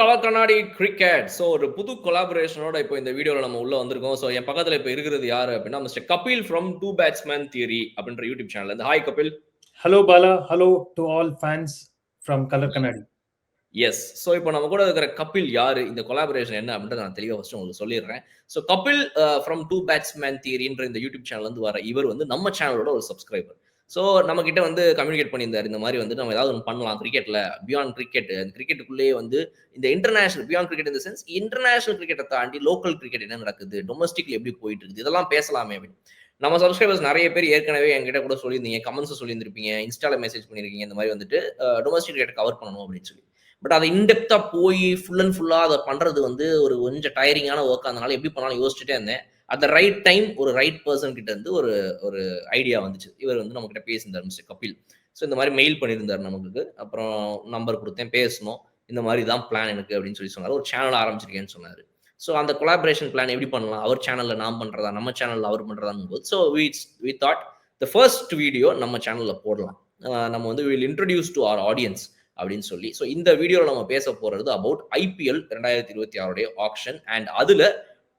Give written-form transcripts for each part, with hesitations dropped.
Colour Kannadi cricket. So ஒரு புது கொலாபரேஷனோட இப்போ இந்த வீடியோல நம்ம உள்ள வந்திருக்கோம். ஸோ என் பக்கத்துல இப்ப இருக்கிறது யாரு அப்படின்னா, mister Kapil from two batsman theory அப்படின்ற யூடியூப் சேனல்ல இருந்து. Hi Kapil. Hello Bala, hello to all fans from Color Kannadi. Yes. So இப்போ நம்ம கூட இருக்கிற கபில் யாரு? இந்த கொலாபரேஷன் என்ன அப்படின்றத நான் தெளிவா ஃபர்ஸ்ட் உங்களுக்கு சொல்லிடுறேன். So Kapil from two batsman தியரின்ற இந்த யூடியூப் சேனல்ல இருந்து வர இவர் வந்து நம்ம சேனலோட ஒரு சப்ஸ்கிரைபர். ஸோ நம்ம கிட்ட வந்து கம்யூனிகேட் பண்ணியிருந்தார். இந்த மாதிரி வந்து நம்ம ஏதாவது ஒன்று பண்ணலாம் கிரிக்கெட்ல, பியாண்ட் கிரிக்கெட். அந்த கிரிக்கெட்டுக்குள்ளேயே வந்து இந்த இன்டர்நேஷனல் பியாண்ட் கிரிக்கெட் இந்த சென்ஸ் இன்டர்நேஷனல் கிரிக்கெட்டை தாண்டி லோக்கல் கிரிக்கெட் என்ன நடக்குது, டொமஸ்டிக்ல எப்படி போயிட்டு இருக்குது, இதெல்லாம் பேசலாமே அப்படின்னு. நம்ம சப்ஸ்கிரைபர்ஸ் நிறைய பேர் ஏற்கனவே என்கிட்ட கூட சொல்லியிருந்தீங்க, கமெண்ட்ஸ் சொல்லியிருந்திருப்பீங்க, இன்ஸ்டால மெசேஜ் பண்ணியிருக்கீங்க, இந்த மாதிரி வந்துட்டு டொமஸ்டிக் கிரிக்கெட் கவர் பண்ணணும் அப்படின்னு சொல்லி. பட் அதை இன்டெப்தா போய் ஃபுல் அண்ட் ஃபுல்லா அதை பண்றது வந்து ஒரு கொஞ்சம் டயரிங்கான ஒர்க். அதனால எப்படி பண்ணாலும் யோசிச்சுட்டே இருந்தேன். அட் த ரைட் டைம் ஒரு ரைட் பர்சன் கிட்ட இருந்து ஒரு ஒரு ஐடியா வந்துச்சு. இவர் வந்து நம்ம கிட்ட பேசியிருந்தார், மிஸ்டர் கபில். ஸோ இந்த மாதிரி மெயில் பண்ணியிருந்தார் நமக்கு. அப்புறம் நம்பர் கொடுத்தேன், பேசணும். இந்த மாதிரி தான் பிளான் எனக்கு அப்படின்னு சொல்லி சொன்னார். ஒரு சேனல் ஆரம்பிச்சிருக்கேன்னு சொன்னார். ஸோ அந்த கொலாபரேஷன் பிளான் எப்படி பண்ணலாம், அவர் சேனல்ல நான் பண்றதா, நம்ம சேனல்ல அவர் பண்றதான்னு போது, so we thought the first video நம்ம சேனல்ல போடலாம். நம்ம வந்து will introduce to our audience அப்படின்னு சொல்லி. ஸோ இந்த வீடியோவில் நம்ம பேச போறது அபவுட் ஐபிஎல் 2026 ஆக்ஷன் அண்ட் அதுல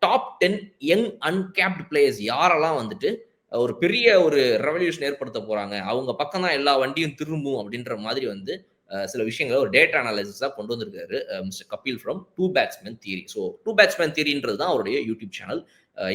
டாப் 10 யங் அன்கேப்ட் பிளேயர்ஸ் யாரெல்லாம் வந்துட்டு ஒரு பெரிய ஒரு ரெவல்யூஷன் ஏற்படுத்த போறாங்க, அவங்க பக்கம் தான் எல்லா வண்டியும் திரும்பும் அப்படின்ற மாதிரி வந்து சில விஷயங்களை ஒரு டேட்டா அனாலிசிஸா கொண்டு வந்திருக்காரு mister Kapil from two batsman theory. So two batsman தியரின்றது தான் அவருடைய யூடியூப் சேனல்.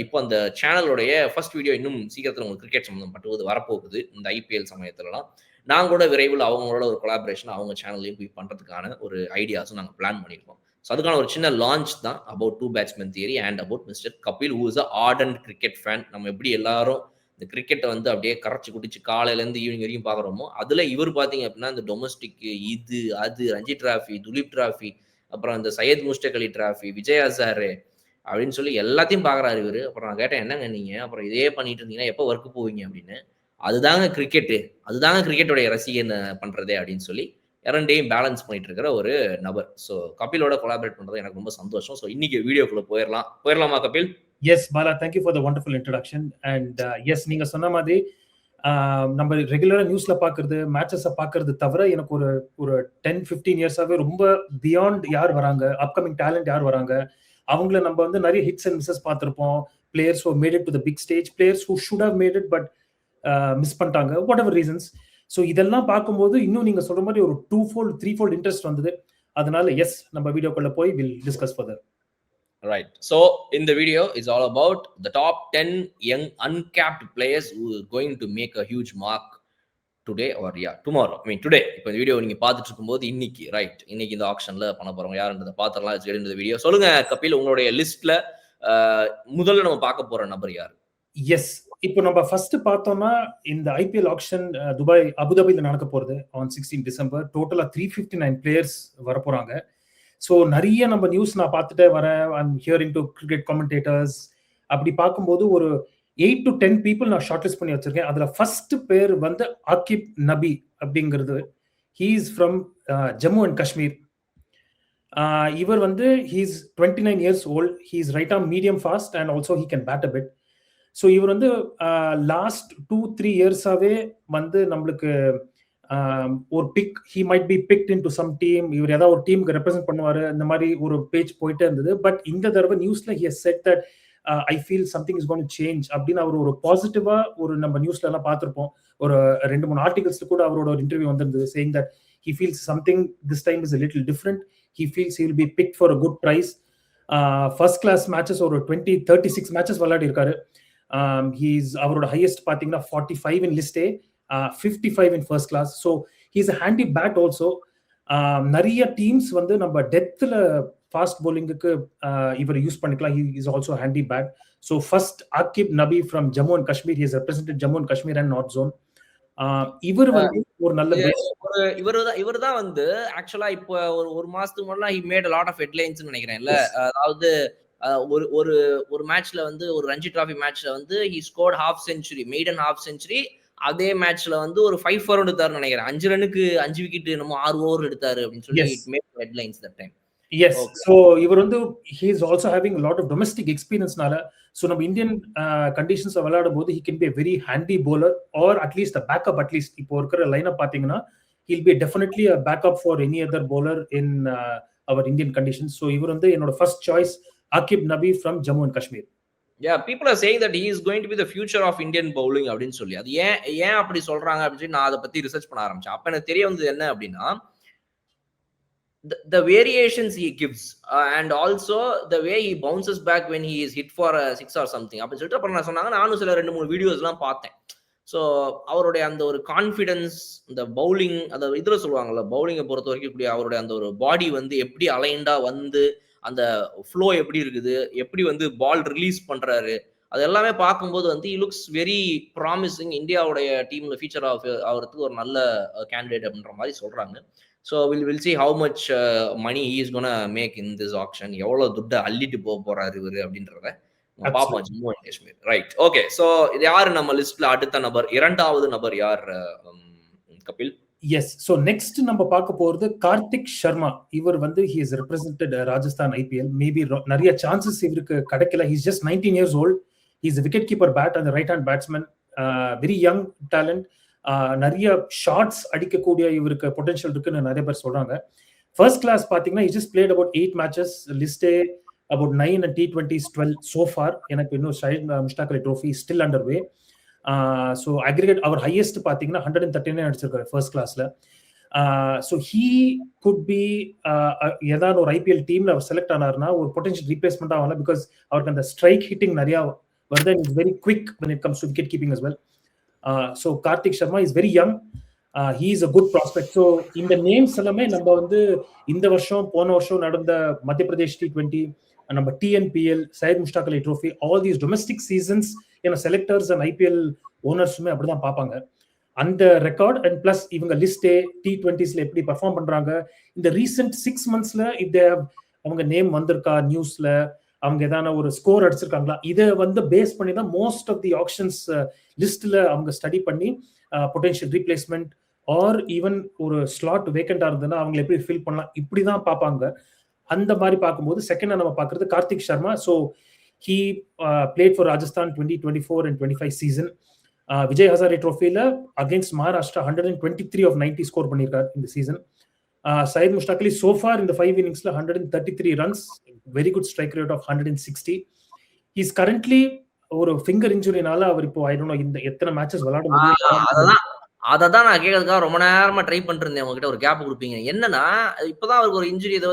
இப்போ அந்த சேனலோடைய ஃபர்ஸ்ட் வீடியோ இன்னும் சீக்கிரத்தில் உங்களுக்கு கிரிக்கெட் சம்பந்தப்பட்டது வரப்போகுது. இந்த ஐபிஎல் சமயத்துலலாம் நான் கூட விரைவில் அவங்களோட ஒரு கொலாபரேஷன் அவங்க சேனல்லையும் போய் பண்றதுக்கான ஒரு ஐடியாஸும் நாங்கள் பிளான் பண்ணியிருக்கோம். ஸோ அதுக்கான ஒரு சின்ன லான்ச் தான் about two batsman theory and about mister Kapil who is a ardent cricket fan. நம்ம எப்படி எல்லாரும் இந்த கிரிக்கெட்டை வந்து அப்படியே கரைச்சி குடிச்சு காலையிலேருந்து ஈவினிங் வரைக்கும் பார்க்குறோமோ, அதில் இவர் பார்த்தீங்க அப்படின்னா இந்த டொமஸ்டிக் இது அது ரஞ்சி டிராஃபி, துலீப் டிராஃபி, அப்புறம் இந்த சையத் முஸ்டக் அலி டிராஃபி, விஜய் ஹசாரே அப்படின்னு சொல்லி எல்லாத்தையும் பார்க்குறாரு இவர். அப்புறம் நான் கேட்டேன், என்னங்க நீங்கள் அப்புறம் இதே பண்ணிட்டு இருந்தீங்கன்னா எப்போ ஒர்க்கு போவீங்க அப்படின்னு. அதுதாங்க கிரிக்கெட்டு, அதுதாங்க கிரிக்கெட்டோடைய ரசிகன் பண்றதே அப்படின்னு சொல்லி இரண்டையும் பேலன்ஸ் பண்ணிட்டு இருக்கிற ஒரு நபர். ஸோ கபிலோட கொலாபரேட் பண்றது எனக்கு ரொம்ப சந்தோஷம். ஸோ இன்னைக்கு வீடியோக்குள்ள போயிடலாமா Kapil? Yes Bala, thank you for the wonderful introduction. And yes, நீங்க சொன்ன மாதிரி நம்ம ரெகுலரா நியூஸ்ல பாக்குறது, மேட்சஸை பாக்குறது தவிர எனக்கு ஒரு ஒரு 10-15 இயர்ஸாவே ரொம்ப பியாண்ட் யார் வராங்க, அப்கமிங் டேலண்ட் யார் வராங்க, அவங்கள நம்ம வந்து நிறைய ஹிட்ஸ் அண்ட் மிஸ்ஸஸ் பார்த்திருப்போம். Players who made it to the big stage, players who should have made it but miss பண்ணிட்டாங்க, வாட் எவர் ரீசன்ஸ். ஸோ இதெல்லாம் பார்க்கும்போது இன்னும் நீங்க சொல்ற மாதிரி ஒரு 2-fold 3-fold இன்ட்ரெஸ்ட் வந்தது. அதனால எஸ், நம்ம வீடியோக்குள்ள போய் will discuss further. Right. So இந்த video is all about the top 10 young uncapped players who are going to make a huge mark today or tomorrow. I mean today. இப்போ இந்த video நீங்க பார்த்துட்டு இருக்கும்போது இன்னைக்கு ரைட், இன்னைக்கு இந்த ஆக்ஷன்ல பண்ண போறவங்க யாருன்றதை பார்த்துடலாம். இந்த வீடியோ சொல்லுங்க கபில், உங்களுடைய லிஸ்ட்ல முதல்ல நம்ம பார்க்க போற நபர் யார்? எஸ், இப்போ நம்ம ஃபர்ஸ்ட் பார்த்தோம்னா இந்த ஐபிஎல் ஆக்ஷன் துபாய் அபுதாபியில் நடக்க போறது ஆன் 16 டிசம்பர். டோட்டலா 359 பிளேயர்ஸ் வர போறாங்க. ஸோ நிறைய நம்ம நியூஸ் நான் பார்த்துட்டே வரேன். I'm hearing to cricket commentators. அப்படி பார்க்கும்போது ஒரு 8 to 10 பீப்புள் நான் ஷார்ட் லிஸ்ட் பண்ணி வச்சிருக்கேன். அதுல ஃபர்ஸ்ட் பேர் வந்து ஆகிப் நபி அப்படிங்கிறது. He is from Jammu and Kashmir. இவர் வந்து he is 29 years old. He is right arm medium fast and also he can bat a bit. So இவர் வந்து லாஸ்ட் 2-3 இயர்ஸாவே வந்து நம்மளுக்கு ஒரு pick, he might be picked in to some team, இவர் ஏதாவது ஒரு டீமுக்கு ரெப்ரசென்ட் பண்ணுவாரு, இந்த மாதிரி ஒரு பேஜ் போயிட்டே இருந்தது. பட் இந்த தடவை நியூஸ்ல he has set that I feel something is going to change அப்படின்னு அவர் ஒரு பாசிட்டிவா ஒரு நம்ம நியூஸ்ல எல்லாம் பார்த்திருப்போம். ஒரு 2-3 ஆர்டிகல்ஸ்ல கூட அவரோட ஒரு இன்டர்வியூ வந்திருந்தது, saying that he feels something this time is a little different. He feels he will be picked for a good price. First class matches ஒரு 36 மேட்சஸ் விளையாடி இருக்காரு. He's அவரோட ஹையஸ்ட் பாத்தீங்கன்னா 45 in list A, 55 in first class. So he's a handy bat also. நிறைய teams வந்து நம்ம டெத்ல fast bowling-க்கு இவர் use பண்ணிக்கலாம். He is also a handy bat. So first Akib Nabi from Jammu and Kashmir. He has represented Jammu and Kashmir and North Zone. இவர் வந்து ஒரு நல்ல இவர் தான் வந்து ஆக்சுவலா இப்போ ஒரு மாசத்துக்கு முன்னாடி he made a lot of headlines நினைக்கிறேன்ல. அதாவது ஒரு மேட்ச்ல வந்து ஒரு ரஞ்சி டிராஃபி மேட்ச்ல வந்து he scored half century, maiden half century. அதே மேட்ச்ல வந்து ஒரு 5 for எடுத்தாருன்னு நினைக்கிறேன். 5 ரனுக்கு 5 விக்கெட் நம்ம 6 ஓவர் எடுத்தாரு அப்படின்னு சொல்லி it made headlines that time. Yes. Okay. So இவர் வந்து he is also having a lot of domestic experience-னால so நம்ம இந்தியன் கண்டிஷன்ஸ் விளையாடும் போது he can be a very handy bowler or at least a backup. At least இப்போ இருக்கிற lineup பாத்தீங்கன்னா he'll be definitely a backup for any other bowler in our Indian conditions. So இவர் வந்து என்னோட first choice Aaqib Nabi from Jammu and Kashmir. Yeah, people are saying that he is going to be the future of Indian bowling அப்படின்னு சொல்லி. அது ஏன் அப்படி சொல்றாங்க அப்படின்னு சொல்லி நான் அதை பத்தி ரிசர்ச் பண்ண ஆரம்பிச்சேன். அப்ப எனக்கு தெரிய வந்தது என்ன அப்படின்னா, the variations he gives and also the way he bounces back when he is hit for a six or something அப்படின்னு சொல்லிட்டு அப்புறம் நான் சொன்னாங்க. நானும் சில 2-3 வீடியோஸ்லாம் பார்த்தேன். ஸோ அவருடைய அந்த ஒரு கான்ஃபிடன்ஸ், இந்த பவுலிங், அந்த இதில் சொல்லுவாங்கல்ல, பவுலிங்கை பொறுத்த வரைக்கும் இப்படி அவருடைய அந்த ஒரு பாடி வந்து எப்படி அலைண்டா வந்து அந்த ஃப்ளோ எப்படி இருக்குது, எப்படி வந்து பால் ரிலீஸ் பண்றாரு, அது எல்லாமே பார்க்கும்போது வந்து he looks very promising. இந்தியாவுடைய டீம்ல ஃபீச்சர் ஆகிறதுக்கு ஒரு நல்ல கேண்டிடேட் அப்படின்ற மாதிரி சொல்றாங்க. So will see how much money he is gonna make in this auction. எவ்வளவு துட்டை அள்ளிட்டு போறாரு இவரு அப்படின்றத பாப்போம். Jammu and Kashmir. Right, okay. So இது யாரு நம்ம லிஸ்ட்ல அடுத்த நபர், இரண்டாவது நபர் யார் கபில்? எஸ். ஸோ நெக்ஸ்ட் நம்ம பார்க்க போறது கார்த்திக் சர்மா. இவர் வந்து he has represented Rajasthan IPL. Maybe நிறைய சான்சஸ் இவருக்கு கிடைக்கல. he is just 19 years old. he is a wicket keeper bat and the right hand batsman. very young talent. நிறைய ஷாட்ஸ் அடிக்கக்கூடிய இவருக்கு பொட்டன்ஷியல் இருக்குன்னு நிறைய பேர் சொல்றாங்க. ஃபர்ஸ்ட் கிளாஸ் பாத்தீங்கன்னா he just played about 8 matches. List A about 9 and T20s 12 so far. எனக்கு இன்னும் Shaheed Mushtaq Ali trophy still underway. So aggregate அவர் ஹையஸ்ட் பார்த்தீங்கன்னா 139 அடிச்சிருக்காரு ஃபர்ஸ்ட் கிளாஸ்ல. ஸோ ஹீ குட் பி ஏதாவது ஒரு IPL டீம்ல அவர் செலக்ட் ஆனார்னா ஒரு பொட்டன்ஷியல் ரீப்ளேஸ்மெண்ட் ஆகலாம். பிகாஸ் அவருக்கு அந்த ஸ்ட்ரைக் ஹிட்டிங் நிறைய வருது. Is very quick when it comes to wicket keeping as well. So Karthik Sharma is very young. he is a good prospect. So இந்த நேம்ஸ் எல்லாமே நம்ம வந்து இந்த வருஷம் போன வருஷம் நடந்த மத்திய பிரதேஷ் T20, நம்ம TNPL, Syed Mushtaq Ali trophy, all these domestic seasons ஏன்னா செலக்டர்ஸ் அண்ட் IPL ஓனர்ஸுமே அப்படிதான் பார்ப்பாங்க அந்த ரெக்கார்ட். அண்ட் பிளஸ் இவங்க லிஸ்டே T20ஸ்ல எப்படி பர்ஃபார்ம் பண்றாங்க இந்த ரீசெண்ட் 6 monthsல if அவங்க நேம் வந்திருக்கா நியூஸ்ல, அவங்க ஏதான ஒரு ஸ்கோர் அடிச்சிருக்காங்களா, இதை வந்து பேஸ் பண்ணி தான் மோஸ்ட் ஆஃப் தி ஆக்ஷன்ஸ் லிஸ்ட்ல அவங்க ஸ்டடி பண்ணி பொட்டன்ஷியல் ரீப்ளேஸ்மெண்ட் ஆர் ஈவன் ஒரு ஸ்லாட் வேக்கண்டா இருந்ததுன்னா அவங்களை எப்படி ஃபில் பண்ணலாம் இப்படிதான் பார்ப்பாங்க. அந்த மாதிரி பார்க்கும்போது செகண்டா நம்ம பார்க்கறது Karthik Sharma. So he played for Rajasthan 2024 and 25 season. Vijay Hazare Trophy-ல against Maharashtra 123 of 90 score பண்ணிருக்கார் இந்த season. Syed Mushtaq Ali so far in the 5 innings-ல 133 runs, very good strike rate of 160. He is currently ஒரு ஃபிங்கர் இன்ஜுரினால அவர் இப்போ I don't know இந்த எத்தனை matches விளையாட முடியும். அததான் நான் கேட்கறதுக்காக ரொம்ப நேரமா ட்ரை பண்ணிட்டு இருந்தேன். உங்ககிட்ட ஒரு கேப் கொடுப்பீங்க. என்னன்னா இப்பதான் அவருக்கு ஒரு இன்ஜுரி ஏதோ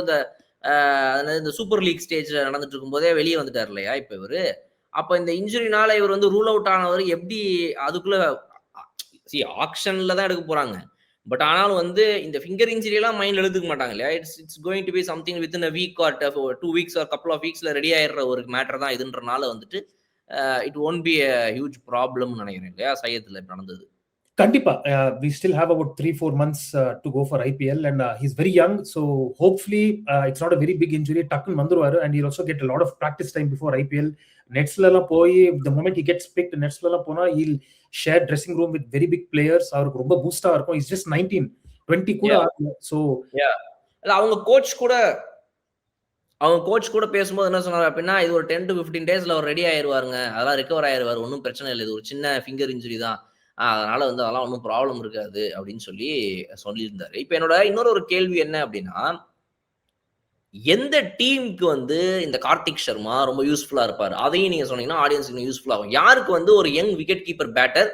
இந்த சூப்பர் லீக் ஸ்டேஜ்ல நடந்துட்டு இருக்கும் போதே வெளியே வந்துட்டார் இல்லையா இப்ப இவரு. அப்ப இந்த இன்ஜுரினால இவர் வந்து ரூல் அவுட் ஆனவர் எப்படி அதுக்குள்ள ஆக்ஷன்ல தான் எடுக்க போறாங்க. பட் ஆனாலும் வந்து இந்த ஃபிங்கர் இன்ஜுரி எல்லாம் மைண்ட்ல எடுத்துக்க மாட்டாங்க இல்லையா. It's going to be something within a week or 2 weeks or couple of weeksல ரெடி ஆயிடுற ஒரு மேட்டர் தான் இதுன்றனால வந்துட்டு it won't be a huge problem நினைக்கிறேன் இல்லையா சையத்ல நடந்தது. கண்டிப்பா we still have about 3-4 months to go for IPL and he's very young, so hopefully it's not a very big injury. டக்குன்னு வந்துருவாரு and he'll also get a lot of practice time before IPL. நெட்ஸ்ல எல்லாம் போய் the moment he gets picked நெட்ஸ்ல எல்லாம் போனா he'll share dressing room with very big players. அவருக்கு ரொம்ப பூஸ்டா இருக்கும். he's just 19, 20 கூட ஆகல. so அவங்க கோச் கூட பேசும்போது என்ன சொன்னாரு அப்படின்னா இது ஒரு 10 to 15 daysல அவர் ரெடி ஆயிருவாருங்க, அதெல்லாம் ரிகவர் ஆயிருவாரு, ஒன்றும் பிரச்சனை இல்லை, இது ஒரு சின்ன ஃபிங்கர் இன்ஜுரி தான், அதனால வந்து அதெல்லாம் ஒன்றும் ப்ராப்ளம் இருக்காது அப்படின்னு சொல்லியிருந்தாரு. இப்ப என்னோட இன்னொரு ஒரு கேள்வி என்ன அப்படின்னா, எந்த டீமுக்கு வந்து இந்த கார்த்திக் சர்மா ரொம்ப யூஸ்ஃபுல்லா இருப்பாரு, அதையும் நீங்க சொன்னீங்கன்னா ஆடியன்ஸுக்கு யூஸ்ஃபுல் ஆகும். யாருக்கு வந்து ஒரு யங் விக்கெட் கீப்பர் பேட்டர்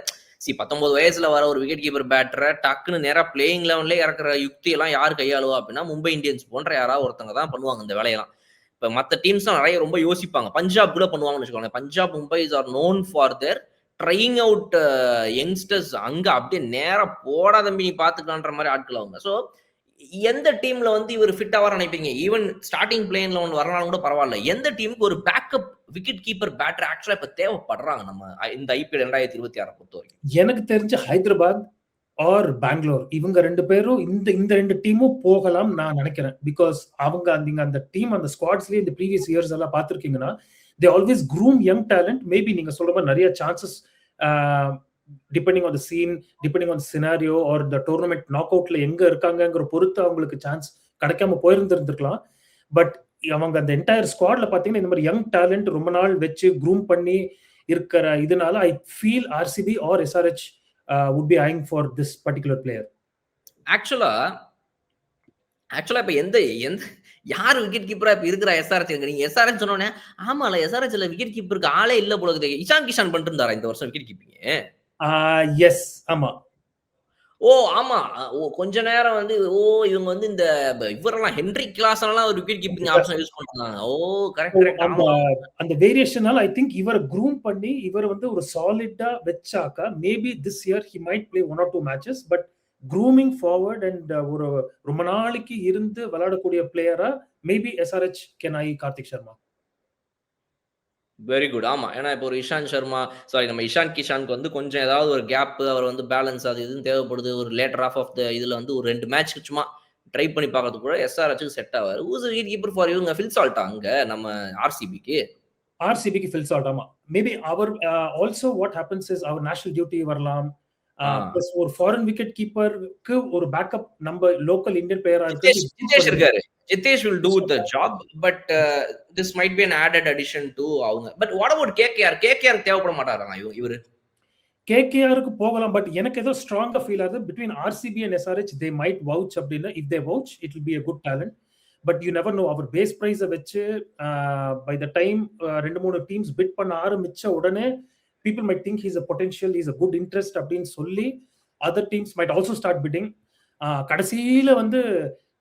19 வயசுல வர ஒரு விக்கெட் கீப்பர் பேட்டரை டக்குன்னு நேரா பிளேயிங் லெவன்ல இறக்குற யுக்தி எல்லாம் யார் கையாளுவா அப்படின்னா மும்பை இந்தியன்ஸ் போன்ற யாராவது ஒருத்தங்க தான் பண்ணுவாங்க இந்த வேலையெல்லாம். இப்ப மற்ற டீம்ஸ் நிறைய ரொம்ப யோசிப்பாங்க. பஞ்சாப் கூட பண்ணுவாங்கன்னு வச்சுக்கோங்க. Punjab, Mumbai are known for their trying out youngsters. அங்க அப்படியே நேரா போடா தம்பி நீ பாத்துக்கலான்ற மாதிரி ஆட்கள் அவங்க. ஸோ எந்த டீம்ல வந்து இவர் ஃபிட் ஆவார் நினைப்பீங்க? ஈவன் ஸ்டார்டிங் பிளேன்ல ஒன்று வரனாலும் கூட பரவாயில்ல. எந்த டீமுக்கு ஒரு பேக்கப் விக்கெட் கீப்பர் பேட்டர் ஆக்சுவலா இப்ப தேவைப்படுறாங்க நம்ம இந்த IPL 2026 பொறுத்த வரைக்கும்? எனக்கு தெரிஞ்ச ஹைதராபாத் ஆர் பெங்களூர், இவங்க ரெண்டு பேரும் இந்த ரெண்டு டீமும் போகலாம் நான் நினைக்கிறேன். பிகாஸ் அவங்க நீங்க அந்த டீம் அந்த ஸ்குவாட்ஸ்லயே இந்த ப்ரீவியஸ் இயர்ஸ் எல்லாம் பார்த்திருக்கீங்கன்னா they always groom young talent. Maybe நீங்க சொல்ற மாதிரி நிறைய chances depending on the scene, depending on the scenario or the tournament knockoutல எங்க இருக்காங்கங்கற பொறுத்து அவங்களுக்கு சான்ஸ் கிடைக்காம போயிருந்திருக்கலாம். பட் அவங்க அந்த என்டையர் ஸ்குவாட்ல பாத்தீங்கன்னா இந்த மாதிரி யங் டேலண்ட் ரொம்ப நாள் வச்சு க்ரூம் பண்ணி இருக்கிற இதனால I feel RCB or SRH would be eyeing for this particular player. ஆக்சுவலா இப்ப யார் விக்கெட் கீப்பரா இப்ப இருக்கிற எஸ்ஆர்எச்? நீங்க எஸ்ஆர்எச் சொன்னோன்னே ஆமால எஸ்ஆர்எச்ல விக்கெட் கீப்பருக்கு ஆளே இல்ல போல இருக்குது. இஷான் கிஷான் பண்ணிட்டு இருந்தாரா இந்த வருஷம் விக்கெட் கீப்பிங்? எஸ், ஆமா. ஓ ஆமா. ஓ கொஞ்ச நேரம் வந்து இவங்க வந்து இந்த இவரெல்லாம் ஹென்ரி கிளாஸ்லாம் ஒரு விக்கெட் கீப்பிங் ஆப்ஷன் யூஸ் பண்றாங்க. ஓ கரெக்ட் கரெக்ட். அந்த அந்த வேரியேஷனால ஐ திங்க் இவரை க்ரூம் பண்ணி இவர் வந்து ஒரு சாலிடா வச்சாக்கா maybe this year he might play 1 or 2 matches. But grooming forward and ஒரு ரொம்ப நாளைக்கு இருந்து விளையாடக்கூடிய பிளேயரா maybe SRH can I Karthik Sharma. Very good. ஆமா. ஏன்னா இப்போ ஒரு இஷாந்த் சர்மா, நம்ம இஷான் கிஷானுக்கு வந்து கொஞ்சம் ஏதாவது ஒரு கேப், அவர் வந்து பேலன்ஸ் அது இதுன்னு தேவைப்படுது. ஒரு லேட்டர் ஆஃப் த இதுல வந்து ஒரு 2 மேட்ச் சும்மா ட்ரை பண்ணி பார்க்கறதுக்கு கூட எஸ்ஆர்எச்சுக்கு செட் ஆவாரு. ஹூஸ் விக்கெட் கீப்பர் ஃபார் இவங்க? ஃபில் சால்ட்டா அங்க நம்ம ஆர்சிபிக்கு? ஆர்சிபிக்கு ஃபில் சால்ட், ஆமா. மேபி அவர் ஆல்சோ வாட் ஹேப்பன்ஸ் இஸ் அவர் நேஷனல் டியூட்டி வரலாம். பிளஸ் ஒரு ஃபாரின் விக்கெட் கீப்பருக்கு ஒரு பேக்கப் நம்ம லோக்கல் இந்தியன் பிளேயரா ஜிதேஷ் இருக்காரு. Jitesh will do the job, but this might be an added addition to அவங்க. But what about KKR? KKR தேவைப்பட மாட்டாரா இவரு? கேகேஆருக்கு போகலாம். பட் எனக்கு ஏதோ ஸ்ட்ராங்கா ஃபீல் ஆகுது between RCB and SRH they might vouch அப்படின்னு. If they vouch it will be a good talent. But you never know. அவர் பேஸ் பிரைஸை வச்சு by the time 2-3 teams bid பண்ண ஆரம்பிச்ச உடனே people might think he's a potential, he's a good interest அப்படின்னு சொல்லி other teams might also start bidding. கடைசியில வந்து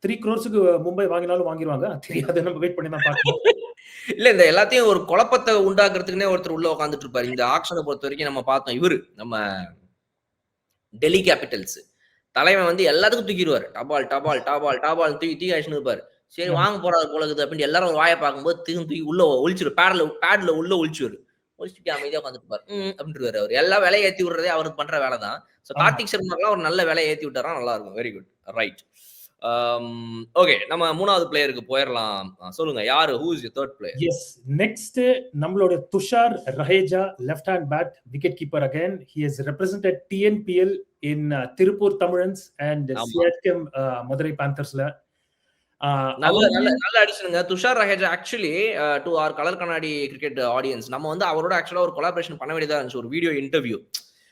3 crores-க்கு மும்பை வாங்கினாலும் வாங்கிடுவாங்க. தெரியாது, நம்ம வெயிட் பண்ணி தான் பார்க்கணும். இல்ல இந்த எல்லாத்தையும் ஒரு குழப்பத்தை உண்டாக்குறதுக்குன்னே ஒருத்தர் உள்ள உட்காந்துட்டு இருப்பாரு. இந்த ஆக்ஷனை பொறுத்த வரைக்கும் நம்ம பார்த்தோம். இவரு நம்ம டெல்லி கேபிட்டல்ஸ் தலைவன் வந்து எல்லாத்துக்கும் தூக்கிடுவாரு. டபால் டபால் டபால் டபால் தூக்கி அடிச்சுன்னு இருப்பாரு. சரி வாங்க போறாரு போல இருக்குது அப்படின்னு எல்லாரும் ஒரு வாயை பார்க்கும்போது தூக்கி உள்ள ஒழிச்சிரு. பேட்ல உள்ள ஒழிச்சுவாரு. ஒழிச்சுட்டு அமைதியா உட்காந்துட்டு பாரு அப்படின்ட்டு அவர் எல்லா வேலையை ஏத்தி விடுறதே அவருக்கு பண்ற வேலை தான். கார்த்திக் சர்மாக்கெல்லாம் ஒரு நல்ல வேலையை ஏத்தி விட்டாரா நல்லா இருக்கும். Very good, right. ஓகே, நம்ம 3வது பிளேயருக்கு போயிடலாம். சொல்லுங்க, யாரு? Who is your third player? Yes, next நம்மளோட Tushar Raheja, left hand bat wicket keeper again. He has represented TNPL in Tiruppur Tamizhans and Siechem Madurai பேந்தர்ஸ்ல. நல்ல அடிஷனுங்க Tushar Raheja. Actually to our colour Kannadi cricket audience, நம்ம வந்து அவரோட ஆக்சுவலா ஒரு கொலாபரேஷன் பண்ண வேண்டியதா இருந்துச்சு. ஒரு video interview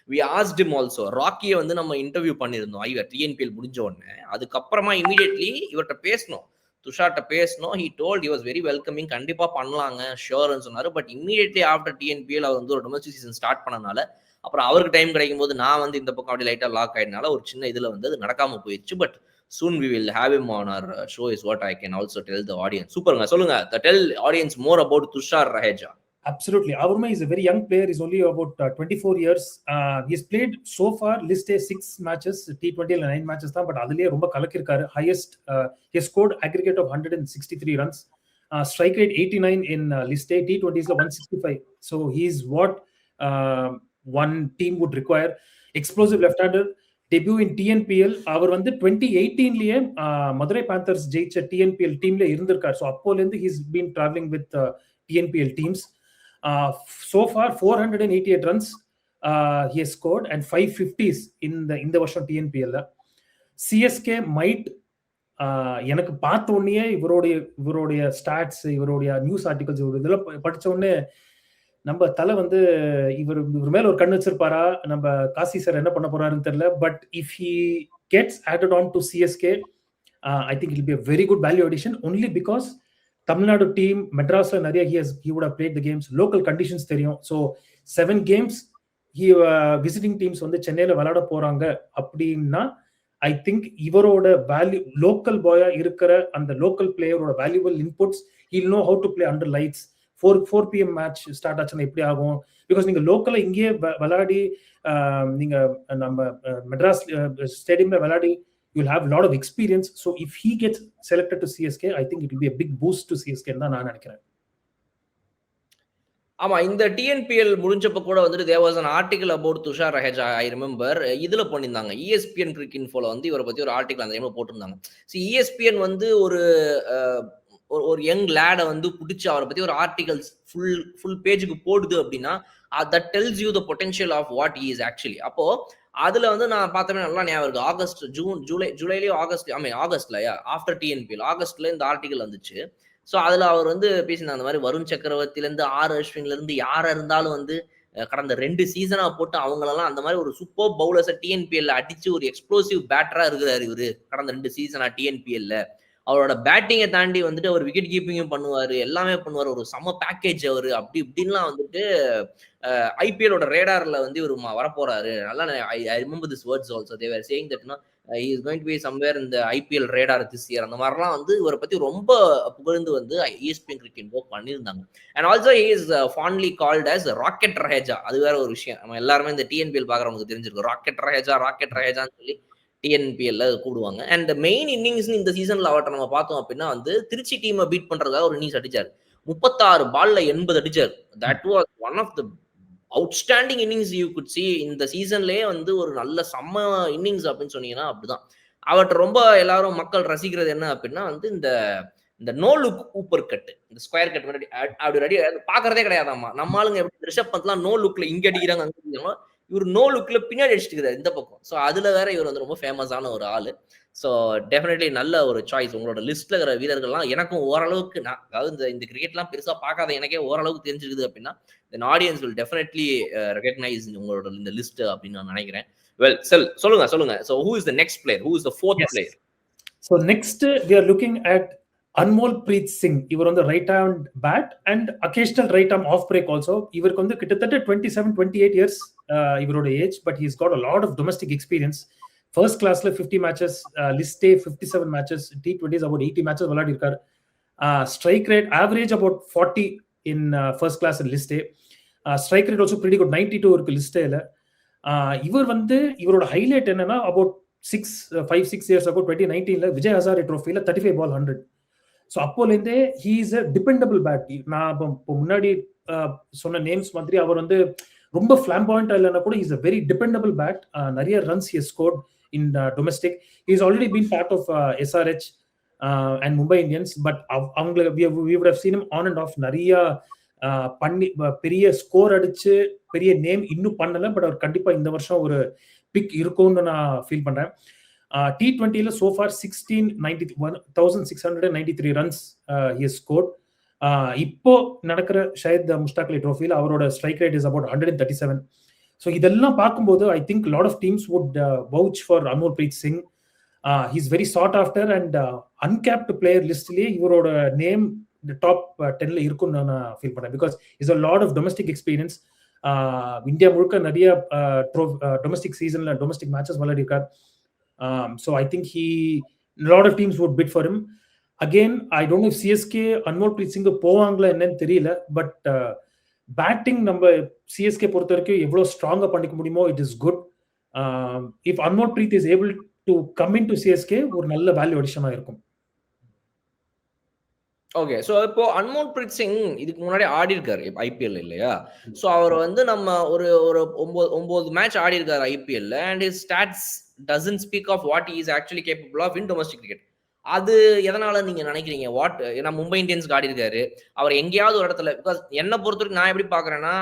we asked him also. ராக்கியை வந்து நம்ம இன்டர்வியூ பண்ணியிருந்தோம் ஐவர் டிஎன்பிஎல் முடிஞ்ச உடனே. அதுக்கப்புறமா இமீடியட்லி இவர்கிட்ட பேசணும், துஷார்ட்ட பேசணும். he told he was very welcoming, கண்டிப்பா பண்ணலாங்க ஷியோர்னு சொன்னாரு. பட் இமீடியட்லி ஆஃப்டர் டிஎன்பிஎல் அவர் வந்து ஒரு டொமஸ்டிக் சீசன் ஸ்டார்ட் பண்ணனால அப்புறம் அவருக்கு டைம் கிடைக்கும் போது நான் வந்து இந்த பக்கம் அப்படி லைட்டா லாக் ஆயிடுனால ஒரு சின்ன இதுல வந்து அது நடக்காம போயிடுச்சு. But soon we will have him on our show is what I can also tell the audience. சூப்பருங்க, சொல்லுங்க. Tell audience more about Tushar Raheja. Absolutely. Avarma is a very young player. He's only about 24 years. He's played so far list 6 matches, T20 and 9 matches தான். But அதுலயே ரொம்ப கலக்கிருக்காரு. Highest he scored aggregate of 163 runs. Strike rate 89 in list A. T20s la 165. So he's what one team would require. Explosive left-hander. Debut in TNPL. அவர் வந்து 2018லயே Madurai panthers ஜெயிச்ச TNPL டீம்ல இருந்திருக்காரு. So அப்போல இருந்து he's been traveling with TNPL teams. So far 488 runs he has scored and 550s in the வருஷம் TNPL. CSK might எனக்கு பார்த்த உடனே இவருடைய ஸ்டாட்ஸ், இவருடைய நியூஸ் ஆர்டிகல்ஸ், இதெல்லாம் படிச்ச உடனே நம்ம தலை வந்து இவர் மேல ஒரு கண்ணு வச்சிருப்பாரா, நம்ம காசி சார் என்ன பண்ண போறாருன்னு தெரியல. But if he gets added on to CSK, I think it will be a very good value addition only because Tamil Nadu team மெட்ராஸ்ல நிறைய he would have played the games, local conditions தெரியும். ஸோ 7 games விசிட்டிங் டீம்ஸ் வந்து சென்னையில விளையாட போறாங்க அப்படின்னா I think இவரோட value, local பாயா இருக்கிற அந்த லோக்கல் பிளேயரோட valuable inputs, he'll know how to play under lights. 4 PM match start ஆச்சுன்னா எப்படி ஆகும்? பிகாஸ் நீங்க லோக்கல்ல இங்கேயே விளையாடி நீங்க நம்ம மெட்ராஸ் ஸ்டேடியம்ல விளையாடி you'll have a lot of experience. So if he gets selected to CSK, I think it will be a big boost to CSK தான் நான் நினைக்கிறேன். ஆமா, இந்த டிஎன்பிஎல் முடிஞ்சப்ப கூட வந்துட்டு there was an article about Tushar Raheja. I remember இதுல பண்ணிருந்தாங்க ESPN cricket இன்ஃபோல வந்து இவரை பத்தி ஒரு ஆர்டிகல் அந்த டைம்ல போட்டிருந்தாங்க. ESPN வந்து ஒரு யங் லேட வந்து பிடிச்சி அவரை பத்தி ஒரு ஆர்டிகல்ஸ் ஃபுல் பேஜுக்கு போடுது அப்படின்னா that tells you the potential of what he is actually. அப்போ அதுல வந்து நான் பார்த்தமே நல்லா ஞாபகம் இருக்கு. ஆகஸ்ட் ஜூலைலயோ ஆகஸ்ட்ல ஆஃப்டர் டிஎன்பிஎல் ஆகஸ்ட்ல இந்த ஆர்டிகல் வந்துச்சு. ஸோ அதுல அவர் வந்து பேசினாங்க அந்த மாதிரி வருண் சக்கரவர்த்தில இருந்து அஸ்வின்ல இருந்து யாரா இருந்தாலும் வந்து கடந்த 2 சீசனா போட்டு அவங்களெல்லாம் அந்த மாதிரி ஒரு சூப்பர் பவுலர்ஸை டிஎன்பிஎல்ல அடிச்சு ஒரு எக்ஸ்ப்ளோசிவ் பேட்டரா இருக்கிறாரு இவரு கடந்த 2 சீசனா டிஎன்பிஎல்ல. அவரோட பேட்டிங்கை தாண்டி வந்துட்டு அவர் விக்கெட் கீப்பிங்கும் பண்ணுவாரு, எல்லாமே பண்ணுவாரு. ஒரு செம பேக்கேஜ் அவரு. அப்படி இப்படின்லாம் வந்துட்டு ஐபிஎலோட ரேடார்ல வந்து இவரு வரப்போறாரு. நல்லா I remember this words also. They were saying that he is going to be somewhere in the IPL radar this year. அந்த மாதிரிலாம் வந்து இவரை பத்தி ரொம்ப புகழ்ந்து வந்து ESPN கிரிக்கெட் ஒர்க் பண்ணியிருந்தாங்க. And also he is fondly called as rocket Raheja. அது வேற ஒரு விஷயம். நம்ம எல்லாருமே இந்த டிஎன்பிஎல் பாக்குறவங்களுக்கு தெரிஞ்சிருக்கும். ராக்கெட் ரஹேஜான்னு சொல்லி டிஎன்பிஎல்ல கூடுவாங்க. அண்ட் மெயின் இன்னிங்ஸ் இந்த சீசன்ல அவர்கிட்ட நம்ம பார்த்தோம் அப்படின்னா வந்து திருச்சி டீமை பீட் பண்றதுக்காக ஒரு இன்னிங்ஸ் அடிச்சாரு. 36 பால்ல 80 அடிச்சாரு. That was one of the outstanding innings you could see. இந்த சீசன்லயே வந்து ஒரு நல்ல செம்ம இன்னிங்ஸ் அப்படின்னு சொன்னீங்கன்னா அப்படிதான். அவர்கிட்ட ரொம்ப எல்லாரும் மக்கள் ரசிக்கிறது என்ன அப்படின்னா வந்து இந்த நோ லுக் ஊப்பர் கட், இந்த ஸ்கொயர் கட் முன்னாடி அப்படி ரெடி பாக்குறதே கிடையாதாமா. நம்ம ஆளுங்க எப்படி ரிஷப் பந்த்லாம் நோ லுக்ல இங்க அடிக்கிறாங்க அங்க அடிக்கிறாங்க, இவர் நோ லுக்ல பின்னாடி அடிச்சுட்டு இந்த பக்கம். ஸோ அதுல வேற இவர் வந்து ரொம்ப ஃபேமஸான ஒரு ஆளு. ஸோ டெஃபினெட்லி நல்ல ஒரு சாய்ஸ். உங்களோட லிஸ்ட்ல இருக்கிற வீரர்கள்லாம் எனக்கும் ஓரளவுக்கு அதாவது இந்த கிரிக்கெட்லாம் பெருசா பார்க்காத எனக்கே ஓரளவுக்கு தெரிஞ்சிருக்குது அப்படின்னா then audience will definitely recognise உங்களோட இந்த லிஸ்ட் அப்படின்னு நான் நினைக்கிறேன். வெல் சொல்லுங்க. So who is the next player, who is the fourth player? So next we are looking at Anmolpreet Singh. இவர் வந்து right hand bat and occasional right arm off break also. இவருக்கு வந்து கிட்டத்தட்ட 27-28 இயர்ஸ் இவரோட age. But he's got a lot of domestic experience. First கிளாஸ்ல 50 matches, list A 57 matches, T20s about 80 matches விளையாடி இருக்காரு. Strike rate average about 40 in first class and list A. Strike rate also pretty good, 92 இருக்கு லிஸ்டேல. இவர் வந்து இவரோட highlight என்னன்னா about 5-6 years ago 2019ல விஜய் ஹசாரே ட்ரோஃபில 35 பால் 100. ஸோ அப்போலேருந்தே he is a dependable bat. நான் இப்போ முன்னாடி சொன்ன நேம்ஸ் மாதிரி அவர் வந்து ரொம்ப ஃபிளாம்பாயிண்டா இல்லைன்னா கூட is a very dependable bat. நிறைய runs he scored in domestic. He is already been part of SRH and Mumbai Indians. But அவங்களை we would have seen him on and off நிறைய பண்ணி பெரிய ஸ்கோர் அடிச்சு பெரிய நேம் இன்னும் பண்ணல. பட் அவர் கண்டிப்பா இந்த வருஷம் ஒரு பிக் இருக்கும்னு நான் ஃபீல் பண்றேன். T20ல so far 1693 runs he has scored. இப்போ நடக்கிற ஷாயத் முஷ்டாக் அலி ட்ரோஃபில அவரோட strike rate is about 137. So இதெல்லாம் பார்க்கும்போது I think lot of teams would vouch for Anmolpreet Singh. He is very sought after and uncapped player லிஸ்ட்லயே இவரோட நேம் இந்த டாப் 10ல இருக்கும்னு நான் ஃபீல் பண்ணேன். Because is a lot of domestic experience. India முழுக்க நிறைய டொமஸ்டிக் சீசன்ல டொமஸ்டிக் மேட்சஸ் விளையாடி இருக்கார். So I think a lot of teams would bid for him. Again, I don't know if CSK Anmolpreet Singh போவாங்களா என்னன்னு தெரியல. பட் பேட்டிங் நம்ம CSK பொறுத்த வரைக்கும் எவ்வளவு ஸ்ட்ராங்கா பண்ணிக்க முடியுமோ it is good. If Anmolpreet is able to come in to CSK ஒரு நல்ல வேல்யூ அடிஷனா இருக்கும். ஓகே. ஸோ இப்போ அன்மோல்ப்ரீத் சிங் இதுக்கு முன்னாடி ஆடி இருக்காரு ஐபிஎல் இல்லையா? ஸோ அவர் வந்து நம்ம ஒரு 9 மேட்ச் ஆடி இருக்காரு ஐபிஎல்ல. And his stats doesn't speak of what he is actually capable of in domestic cricket. அது எதனால நீங்க நினைக்கிறீங்க? ஏன்னா மும்பை இந்தியன்ஸ்க்கு ஆடி இருக்காரு. அவர் எங்கேயாவது ஒரு இடத்துல, பிகாஸ் என்னை பொறுத்தவரைக்கும் நான் எப்படி பாக்குறேன்னா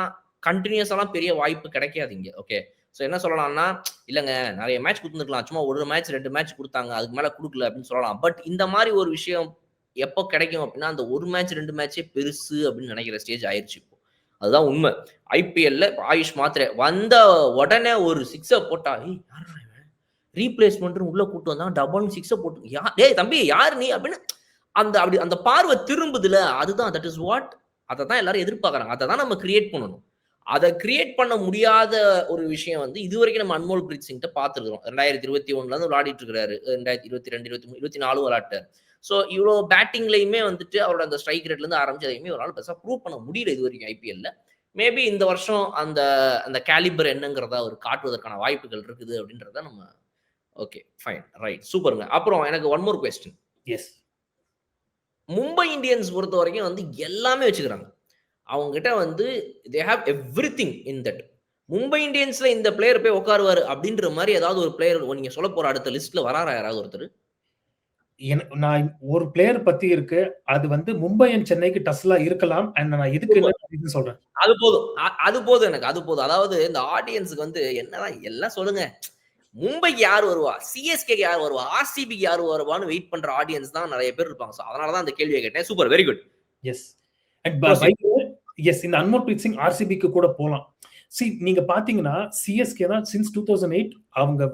கண்டினியூஸாலாம் பெரிய வாய்ப்பு கிடைக்காது இங்க. ஓகே. ஸோ என்ன சொல்லலாம்னா இல்லைங்க நிறைய மேட்ச் கொடுத்துருக்கலாம், சும்மா ஒரு மேட்ச் 2 மேட்ச் கொடுத்தாங்க, அதுக்கு மேல கொடுக்கல அப்படின்னு சொல்லலாம். பட் இந்த மாதிரி ஒரு விஷயம் எப்போ கிடைக்கும் அப்படின்னா அந்த ஒரு மேட்ச் 2 மேட்சே பெருசு அப்படின்னு நினைக்கிற ஸ்டேஜ் ஆயிடுச்சு இப்போ. அதுதான் உண்மை. ஐபிஎல்ல ஆயுஷ் மாத்திரை வந்த உடனே ஒரு 6 போட்டா ரீப்ளேஸ்மெண்ட் உள்ள கூட்டு வந்தா டபுள் 6 போட்டு டேய் தம்பி யார் நீ அப்படின்னு அந்த பார்வை திரும்புதுல. அதுதான் தட் இஸ் வாட். அதை தான் எல்லாரும் எதிர்பார்க்கறாங்க. அதை தான் நம்ம கிரியேட் பண்ணணும். அதை கிரியேட் பண்ண முடியாத ஒரு விஷயம் வந்து இது வரைக்கும் நம்ம அன்மோல்ப்ரீத் சிங்கிட்ட பார்த்துருக்கிறோம். 2021ல இருந்து விளையாடிட்டு இருக்காரு. 2022, 23, 24 விளையாட்டாரு. ஸோ இவ்வளோ பேட்டிங்லையுமே வந்துட்டு அவரோட அந்த ஸ்ட்ரைக் ரேட்ல இருந்து ஆரம்பிச்சு அதையுமே ஒரு நாள் பெருசாக ப்ரூவ் பண்ண முடியல இது வரைக்கும் ஐபிஎல்ல. மேபி இந்த வருஷம் அந்த கேலிபர் என்னங்கிறத அவர் காட்டுவதற்கான வாய்ப்புகள் இருக்குது அப்படின்றத நம்ம. ஓகே ஃபைன் ரைட் சூப்பருங்க. அப்புறம் எனக்கு one more question. Yes. Mumbai Indians பொறுத்த வரைக்கும் வந்து எல்லாமே வச்சுக்கிறாங்க. அவங்க கிட்ட வந்து they have everything in that. Mumbai இந்தியன்ஸ்ல இந்த பிளேயர் போய் உட்காருவாரு அப்படின்ற மாதிரி ஏதாவது ஒரு பிளேயர் நீங்க சொல்ல போற அடுத்த லிஸ்ட்ல வராரா யாராவது ஒருத்தர்? நான் ஒரு பிளேயர் பத்தி இருக்கு. அது வந்து மும்பை அண்ட் சென்னைக்கு டஸ்லா இருக்கலாம். அண்ட் நான் எதுக்கு சொல்றேன். அது போதும் எனக்கு. அது போதும். அதாவது இந்த ஆடியன்ஸுக்கு வந்து என்னதான் எல்லாம் சொல்லுங்க, மும்பைக்கு யார் வருவா, சிஎஸ்கேக்கு யார் வருவா, ஆர்சிபிக்கு யார் வருவான்னு வெயிட் பண்ற ஆடியன்ஸ் தான் நிறைய பேர் இருப்பாங்க. அதனாலதான் அந்த கேள்வியை கேட்டேன். Super, very good. Yes. And yes, இந்த அன்மோல்ப்ரீத் சிங் ஆர்சிபிக்கு கூட போலாம். நீங்க பாத்தீங்கன்னா சிஎஸ்கே தான் சின்ஸ் 2008 அவங்க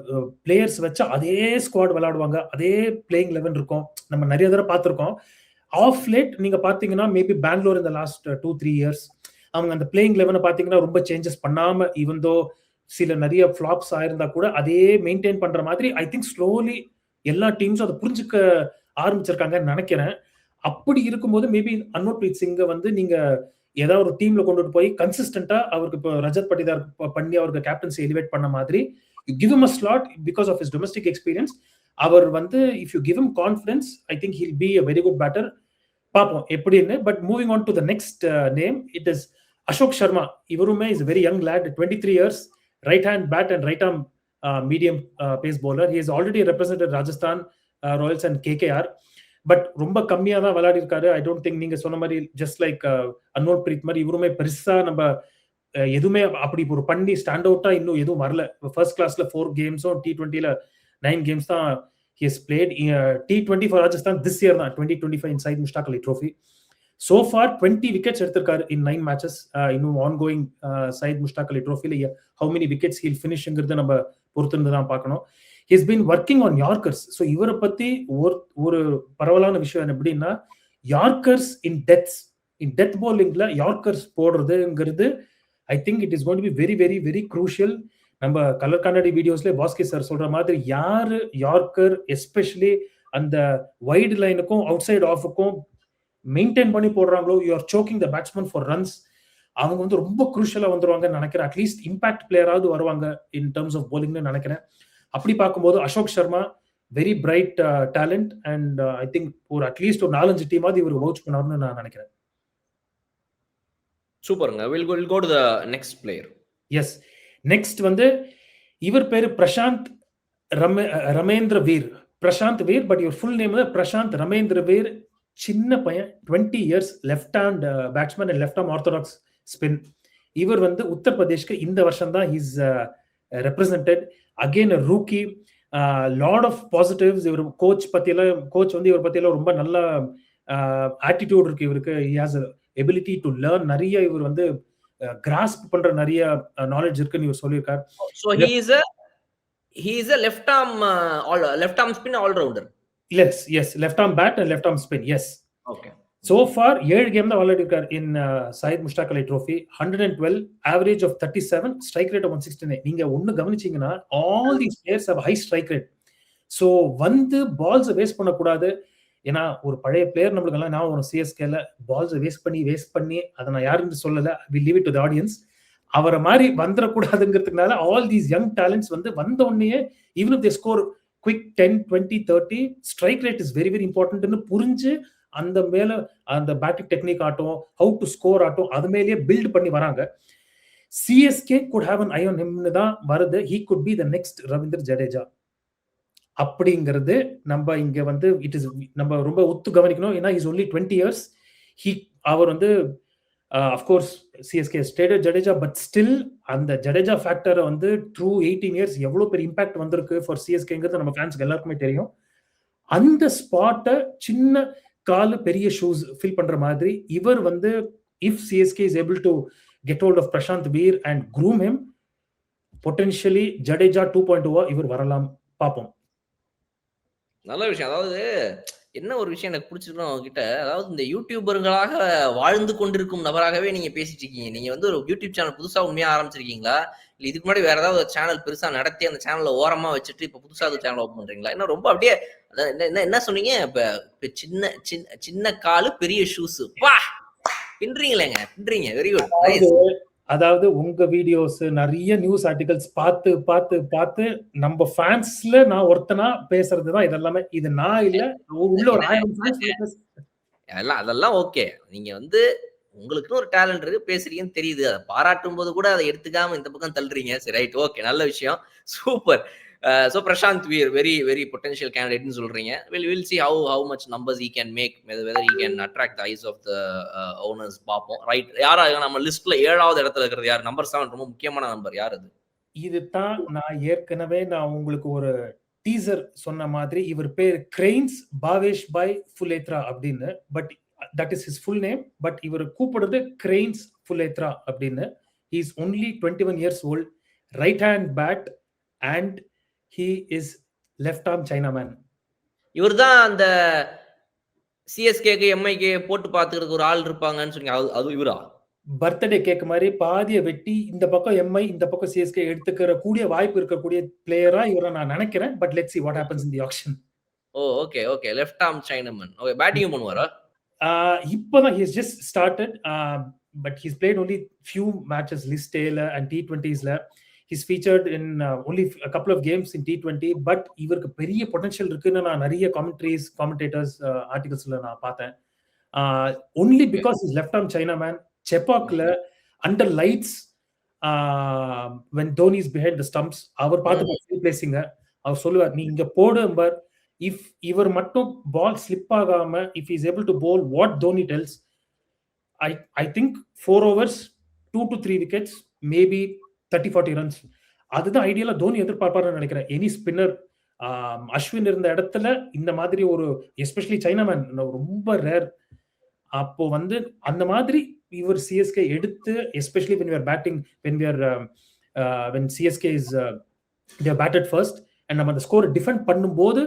பிளேயர்ஸ் வச்சு அதே ஸ்குவாட் விளையாடுவாங்க, அதே பிளேயிங் லெவன் இருக்கும். நம்ம நிறைய தடவை பார்த்திருக்கோம். ஆஃப் லேட் நீங்க பாத்தீங்கன்னா மேபி பெங்களூர் இந்த லாஸ்ட் 2-3 இயர்ஸ் அவங்க அந்த பிளேயிங் லெவனை பாத்தீங்கன்னா ரொம்ப சேஞ்சஸ் பண்ணாம, ஈவன் தோ சில நிறைய ஃபிளாப்ஸ் ஆயிருந்தா கூட அதே மெயின்டைன் பண்ற மாதிரி ஐ திங்க் ஸ்லோலி எல்லா டீம்ஸும் அதை புரிஞ்சுக்க ஆரம்பிச்சிருக்காங்கன்னு நினைக்கிறேன். அப்படி இருக்கும்போது மேபி அன்மோல்பிரீத் சிங்கை வந்து நீங்க ஏதாவது ஒரு டீம்ல கொண்டுட்டு போய் கன்சிஸ்டன்டா அவருக்கு இப்போ ரஜத் பட்டிதார் பண்ணி அவருக்கு கேப்டன்சி எலிவேட் பண்ண மாதிரி give him a slot because of his domestic experience. அவர் வந்து if you give him confidence I think he'll be a very good batter. பாப்போம் எப்படின்னு. But moving on to the next name, it is Ashok Sharma. இவருமே is very young lad, 23 years, right hand bat and right arm medium pace bowler. He has already represented Rajasthan Royals and KKR. But ரொம்ப கம்மியா தான் விளையாடி இருக்காரு. I don't think நீங்க சொன்ன மாதிரி just like Anmolpreet மாதிரி இவருமே பெருசா நம்ம எதுவுமே அப்படி ஒரு பண்ணி ஸ்டாண்ட் அவுட்டா இன்னும் எதுவும் வரல. ஃபர்ஸ்ட் கிளாஸ்ல 4 கேம்ஸும் T20ல 9 games தான் he has played. T20 for Rajasthan this year தான் 2025 inside Mushtaq Ali Trophy. So far 20 wickets எடுத்திருக்காரு in 9 matches. இன்னும் ongoing side Mushtaq Ali Trophyல how many wickets he'll finish-ங்கிறது நம்ம பொறுத்திருந்து தான் பார்க்கணும். He's been working on Yorkers. So இவரை பத்தி ஒரு பரவலான விஷயம் எப்படின்னா, Yorkers in death bowlingல Yorkers போடுறதுங்கிறது I think it is going to be very very very crucial. நம்ம கலர் கண்ணாடி வீடியோஸ்ல பாஸ்கே சார் சொல்ற மாதிரி யாரு யார்க்கர் எஸ்பெஷலி அந்த வைடு லைனுக்கும் அவுட் சைட் ஆஃபுக்கும் மெயின்டைன் பண்ணி போடுறாங்களோ, you are choking the batsman for runs, அவங்க வந்து ரொம்ப குரூஷியலா வந்துருவாங்கன்னு நினைக்கிறேன். அட்லீஸ்ட் இம்பாக்ட் பிளேயராவது வருவாங்க இன் டர்ம்ஸ் ஆஃப் போலிங்னு நினைக்கிறேன். அப்படி பார்க்கும்போது Ashok Sharma very bright talent and I think ஒரு அட்லீஸ்ட் ஒரு 4-5 டீமாவது இவர் வவுச் பண்ணாருன்னு நான் நினைக்கிறேன். சூப்பருங்க. Will go to the next player. Yes, next வந்து இவர் பேரு பிரசாந்த் ரமேந்திர வீர். பிரசாந்த் வீர், பட் இவர் ஃபுல் நேம் பிரசாந்த் ரமேந்திர வீர். சின்ன பையன், 20 years, left hand batsman and left arm orthodox spin. இவர் வந்து உத்தரப்பிரதேஷ்க்கு இந்த வருஷம் தான் he's represented. Again rookie, lot of positives. இவர் கோச் வந்து இவர் பத்தியெல்லாம் ரொம்ப நல்ல ஆட்டிடியூட் இருக்கு இவருக்கு. He has ability to learn. நிறைய இவர் வந்து கிராஸ்ப் பண்ற நிறைய நாலேஜ் இருக்குன்னு இவர் சொல்லியிருக்கார். So he is a left arm spin all rounder. Yes, left arm bat and left arm spin. Yes. Okay. So far 7 game தான் விளையாடி இருக்கார் in Syed Mushtaq Ali trophy. 112, average of 37, strike rate of 169. நீங்க ஒன்னு கவனிச்சீங்கன்னா all these players have high strike rate. So வந்து balls waste பண்ணக்கூடாது. ஏன்னா ஒரு பழைய பிளேயர் நம்மளுக்கு எல்லாம் நான் ஒரு சிஎஸ்கேல பால்ஸ் வேஸ்ட் பண்ணி அதை நான் யாருன்னு சொல்லல, will leave it to the audience. அவரை மாதிரி வந்துடக்கூடாதுங்கிறதுனால ஆல் தீஸ் யங் டேலண்ட்ஸ் வந்து வந்த உடனே even if they score quick 10, 20, 30, strike rate is very very இம்பார்ட்டன்ட்னு புரிஞ்சு அந்த மேல அந்த பேட்டிங் டெக்னிக் ஆட்டும், ஹவு டு ஸ்கோர் ஆட்டும், அது மேலேயே பில்ட் பண்ணி வராங்க. CSK could have an eye on ஹிம்னு தான் வருது. He could be the next Ravindra Jadeja அப்படிங்கிறது நம்ம இங்க வந்து இட் இஸ் நம்ம ரொம்ப ஒத்து கவனிக்கணும். ஏன்னா இஸ் ஒன்லி 20 years. அவர் வந்து of course CSK stated Jadeja, but still அந்த ஜடேஜா ஃபேக்டரை வந்து த்ரூ 18 years எவ்வளவு பெரிய இம்பாக்ட் வந்திருக்கு ஃபார் சிஎஸ்கேங்கிறது நம்ம ஃபேன்ஸ்க்கு எல்லாருக்குமே தெரியும். அந்த ஸ்பாட்டை சின்ன காலு பெரிய ஷூஸ் ஃபில் பண்ற மாதிரி இவர் வந்து if CSK is able to get hold of Prashant Veer and groom him, potentially Jadeja 2.0 இவர் வரலாம். பார்ப்போம். நல்ல விஷயம். அதாவது என்ன ஒரு விஷயம் எனக்கு பிடிச்சிருக்கணும் அவங்ககிட்ட, அதாவது இந்த யூடியூபர்களாக வாழ்ந்து கொண்டிருக்கும் நபராகவே நீங்க பேசிட்டு இருக்கீங்க. நீங்க வந்து ஒரு யூடியூப் சேனல் புதுசா உண்மையா ஆரம்பிச்சிருக்கீங்களா, இல்ல இதுக்கு முன்னாடி வேற ஏதாவது சேனல் பெருசா நடத்தி அந்த சேனல்ல ஓரமா வச்சுட்டு இப்ப புதுசா சேனல் ஓபன் பண்றீங்களா? என்ன ரொம்ப அப்படியே என்ன சொன்னீங்க, இப்ப சின்ன காலு பெரிய ஷூஸ் வா பின்றீங்க. Very good. அதாவது உங்க வீடியோஸ் நிறைய நியூஸ் ஆர்டிகல்ஸ் பார்த்து நம்ம ஃபேன்ஸ்ல நான் ஒருத்தனா பேசுறதுதான் இதெல்லாமே. இது நான் இல்ல, உள்ள ஒரு 1000 அதெல்லாம் ஓகே. நீங்க வந்து உங்களுக்குன்னு ஒரு டேலண்ட் இருக்கு, பேசுறீங்கன்னு தெரியுது. அதை பாராட்டும் போது கூட அதை எடுத்துக்காம இந்த பக்கம் தள்ளுறீங்க. சரி, ரைட், ஓகே, நல்ல விஷயம், super. So Prashant Veer, very very potential candidate னு சொல்றீங்க. We'll see how much numbers he can make, whether he can attract the eyes of the owners. பாப்போம். ரைட், யாரா நம்ம லிஸ்ட்ல 7வது இடத்துல இருக்கிறது யார்? நம்பர் 7 ரொம்ப முக்கியமான நம்பர். யார் அது? இதுதான் நான் ஏற்கனவே உங்களுக்கு ஒரு டீசர் சொன்ன மாதிரி இவர் பேர் கிரெயின்ஸ் பாவேஷ் பாய் ஃபுலேத்ரா அப்படின்னு. But that is his full name. But இவர் கூப்பிடுறது கிரெயின்ஸ் ஃபுலேத்ரா அப்படின்னு. He's only 21 years old, right hand bat, and he is left arm Chinaman. இவர்தான் அந்த சிஎஸ்கேக்கு எம்ஐக்கு போட்டு பாத்துக்கிறதுக்கு ஒரு ஆள் இருப்பாங்கன்னு சொன்னீங்க. அது இவரா? பர்த்டே கேக் மாதிரி பாதிய வெட்டி இந்த பக்கம் எம்ஐ இந்த பக்கம் சிஎஸ்கே எடுத்துக்கிற கூடிய வாய்ப்பு இருக்கக்கூடிய பிளேயரா இவரை நான் நினைக்கிறேன். But let's see what happens in the auction. Oh okay okay. Left arm chinaman. Okay, batting பண்ணுவாரா? இப்போதான் he's just started, but he's played only few matches list A and T20sல. He's featured in only a couple of games in T20, but இவருக்கு பெரிய potential இருக்குன்னு நான் நிறைய commentators articlesல நான் பார்த்தேன். Only because he's left arm Chinaman. செப்பாக்ல under lights, when Dhoni is behind the stumps, அவர் பார்த்து பிளேசிங்க அவர் சொல்லுவார், நீ இங்க போடு பர் இஃப் இவர் மட்டும் பால் ஸ்லிப் ஆகாம if he is able to bowl what Dhoni tells, I think 4 overs 2 to 3 wickets, maybe 30-40 runs. அதுதான் ஐடியலா தோனி எதிர்பார்ப்பாருன்னு நினைக்கிறேன். எனி ஸ்பின்னர் அஸ்வின் இருந்த இடத்துல இந்த மாதிரி ஒரு எஸ்பெஷலி சைனாமேன் ரொம்ப ரேர். அப்போ வந்து அந்த மாதிரி இவர் சிஎஸ்கே எடுத்து especially when we are batting, when CSK is they are batted first and நம்ம அந்த ஸ்கோரை டிஃபெண்ட் பண்ணும்போது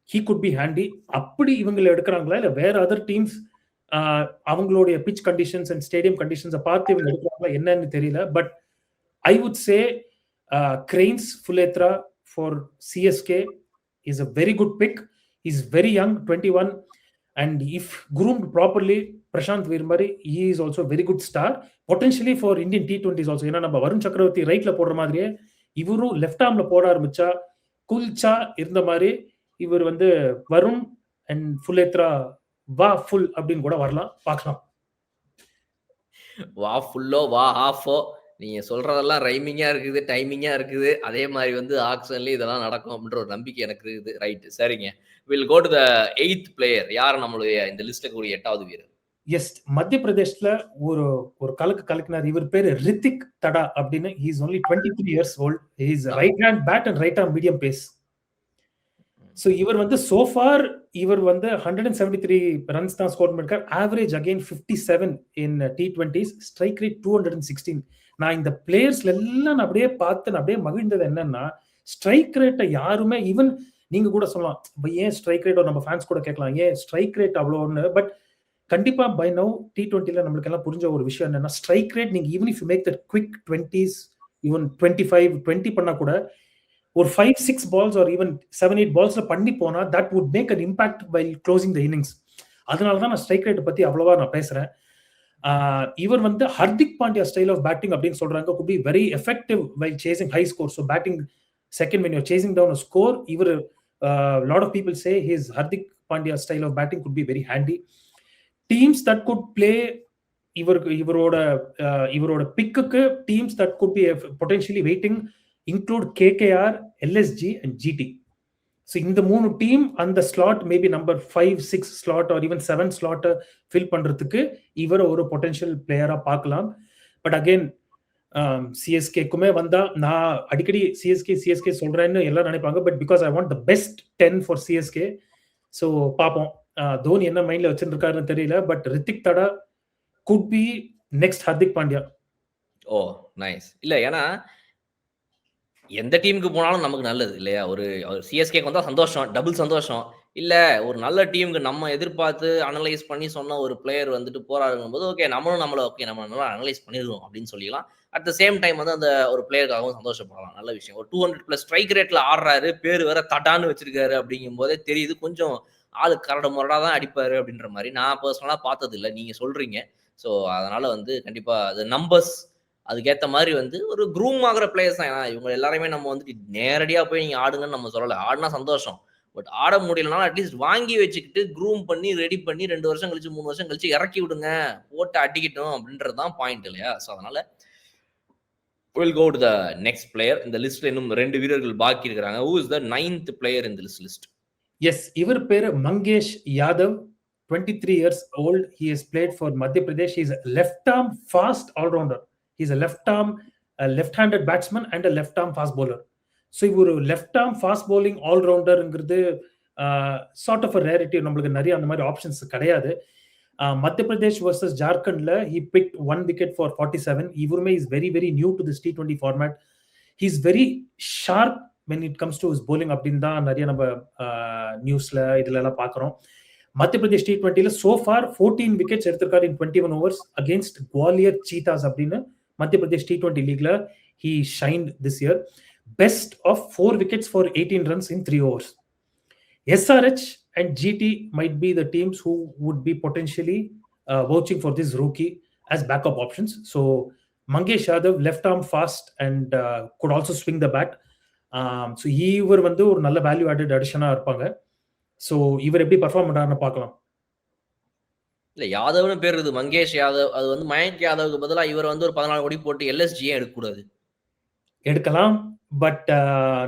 he could be handy. அப்படி இவங்களை எடுக்கிறாங்களா இல்ல வேற அதர் டீம்ஸ் அவங்களுடைய பிச் கண்டிஷன்ஸ் அண்ட் ஸ்டேடியம் கண்டிஷன்ஸை பார்த்து இவங்க எடுக்கிறாங்களா என்னன்னு தெரியல. But I would say Cranes Fulethra for CSK is a very good pick. He's very young, 21, and if groomed properly, Prashant Virmari, he is also a very good star. Potentially for Indian T20s also. ஏன்னா நம்ம வருண் சக்கரவர்த்தி ரைட்ல போடுற மாதிரியே இவரும் left ஆர்ம்ல போட ஆரம்பிச்சா குல்ச்சா இருந்த மாதிரி இவர் வந்து வருண் அண்ட் ஃபுல்லேத்ரா வா ஃபுல் அப்படின்னு கூட வரலாம், பார்க்கலாம். வா ஃபுல்லோ வா ஹாஃபோ, நீங்க சொல்றதெல்லாம் ரைமிங்கா இருக்குது, டைமிங்கா இருக்குது. அதே மாதிரி வந்து ஆக்ஷன்லயும் இதெல்லாம் நடக்கும் அப்படின்ற ஒரு நம்பிக்கை எனக்கு இருக்குது. ரைட், சரிங்க. Will go to the 8th player. யார் நம்மளுடைய இந்த லிஸ்ட்ல கூடிய 8வது வீரர்? எஸ், மத்திய பிரதேஷ்ல ஒரு கலக்கினார். இவர் பேரு ரித்திக் தடா அப்படின்னு. he is only 23 years old. he is right hand bat and right arm medium pace. so இவர் வந்து so far இவர் வந்து 173 ரன்ஸ் தான் ஸ்கோர் பண்ணிருக்கார். ஆவரேஜ் அகைன் 57 இன் T20s, ஸ்ட்ரைக் ரேட் 216. நான் இந்த பிளேயர்ஸ்ல எல்லாம் நான் அப்படியே பார்த்து நான் அப்படியே மகிழ்ந்தது என்னன்னா, ஸ்ட்ரைக் ரேட்டை யாருமே, ஈவன் நீங்க கூட சொல்லலாம் ஏன் ஸ்ட்ரைக் ரேட், நம்ம ஃபேன்ஸ் கூட கேட்கலாம் ஏன் ஸ்ட்ரைக் ரேட் அவ்வளோன்னு. பட் கண்டிப்பா பை நவ் T20ல நம்மளுக்கு எல்லாம் புரிஞ்ச ஒரு விஷயம் என்னன்னா, ஸ்ட்ரைக் ரேட் நீங்க even if you make that quick 20s, even 25, 20 பண்ணா கூட ஒரு 5-6 balls or even 7-8 balls பண்ணி போனா that would make an impact while closing the innings. அதனால தான் நான் ஸ்ட்ரைக் ரேட் பத்தி அவ்வளவா நான் பேசுறேன். இவர் வந்து Hardik Pandya style of batting அப்படின்னு சொல்றாங்க, could be very effective while chasing high scores. So batting second when you're chasing down a score, இவர் lot of people say his Hardik Pandya style of batting could be very handy. Teams that could play இவரோட பிக்குக்கு teams that could be potentially waiting include KKR, LSG and GT. So இந்த மூணு team அந்த slot maybe number 5, 6 slot or even 7 ஸ்லாட்டை fill பண்றதுக்கு இவர் ஒரு potential பிளேயரா பார்க்கலாம். பட் அகைன் சிஎஸ்கேக்குமே வந்தா, நான் அடிக்கடி சிஎஸ்கே சொல்றேன்னு எல்லாரும் நினைப்பாங்க, but because I want the best 10 for CSK. So பார்ப்போம் தோனி என்ன மைண்ட்ல வச்சிருக்காருன்னு தெரியல. பட் ரித்திக் தடா could be next Hardik Pandya. Oh nice. இல்ல ஏன்னா எந்த டீமுக்கு போனாலும் நமக்கு நல்லது இல்லையா? ஒரு சிஎஸ்கேக்கு வந்தா சந்தோஷம், டபுள் சந்தோஷம். இல்ல ஒரு நல்ல டீமுக்கு நம்ம எதிர்பார்த்து அனலைஸ் பண்ணி சொன்ன ஒரு பிளேயர் வந்துட்டு போராடுங்கும் போது ஓகே நம்ம நல்லா அனலைஸ் பண்ணிடுவோம் அப்படின்னு சொல்லிக்கலாம். அட் த சேம் டைம் வந்து அந்த ஒரு பிளேயருக்காகவும் சந்தோஷப்படலாம். நல்ல விஷயம். ஒரு 200+ ஸ்ட்ரைக் ரேட்ல ஆடுறாரு, பேர் வேற தடான்னு வச்சிருக்காரு அப்படிங்கும் போதே தெரியுது கொஞ்சம் ஆளு கரடு முரடா தான் அடிப்பாரு அப்படின்ற மாதிரி. நான் பர்சனலா பார்த்தது இல்லை, நீங்க சொல்றீங்க. ஸோ அதனால வந்து கண்டிப்பா அது நம்பர்ஸ் அதுக்கேற்ற மாதிரி வந்து ஒரு க்ரூம் ஆகிற பிளேயர்ஸ் தான். ஏன்னா இவங்க எல்லாருமே நம்ம வந்துட்டு நேரடியாக போய் நீங்கள் ஆடுங்கன்னு நம்ம சொல்லலை. ஆடினா சந்தோஷம், பட் ஆட முடியலனாலும் அட்லீஸ்ட் வாங்கி வச்சுக்கிட்டு க்ரூம் பண்ணி ரெடி பண்ணி 2 வருஷம் கழிச்சு 3 வருஷம் கழிச்சு இறக்கி விடுங்க, போட்டு அடிக்கட்டும் அப்படின்றது தான் பாயிண்ட் இல்லையா? ஸோ அதனால will go to the next player. இந்த லிஸ்ட்ல இன்னும் 2 வீரர்கள் பாக்கி இருக்கிறாங்க. Who is the 9th player in this list? Yes, இவர் பேரு Mangesh Yadav, 23 years old. He has played for Madhya Pradesh. He is a left-arm fast all-rounder. He is a left-handed batsman and a left-arm fast bowler. So இவர் left-arm fast bowling all-rounder ங்கிறது sort of a rarity. நம்மளுக்கு நிறைய அந்த மாதிரி options கிடையாது. Madhya Pradesh versus Jharkhand, he picked 1 wicket for 47. Ivurume is very, very new to this T20 format. He's very sharp when it comes to his bowling. அப்படின்னா நிறைய நம்ம நியூஸ்ல இதுல எல்லாம் பாக்குறோம். மத்திய பிரதேஷ் T20ல so far 14 wickets எடுத்திருக்காரு in 21 overs against Gwalior Cheetahs அப்படின்னு மத்திய Pradesh T20 லீக்ல he shined this year. Best of 4 wickets for 18 runs in 3 overs. SRH and GT might be the teams who would be potentially vouching for this rookie as backup options. So Mangesh Yadav, left arm fast and could also swing the bat. So இவர் வந்து ஒரு நல்ல value added அடிஷனா இருப்பாங்க. So இவர் எப்படி perform பண்றாருன்னு பார்க்கலாம். இல்ல யாதவ்னு பேர் இருக்குது, மங்கேஷ் யாதவ். அது வந்து மயங்க் யாதவுக்கு பதிலாக இவர் வந்து ஒரு 14 கோடி போட்டு எல்எஸ்ஜியே எடுக்கக்கூடாது. எடுக்கலாம், பட்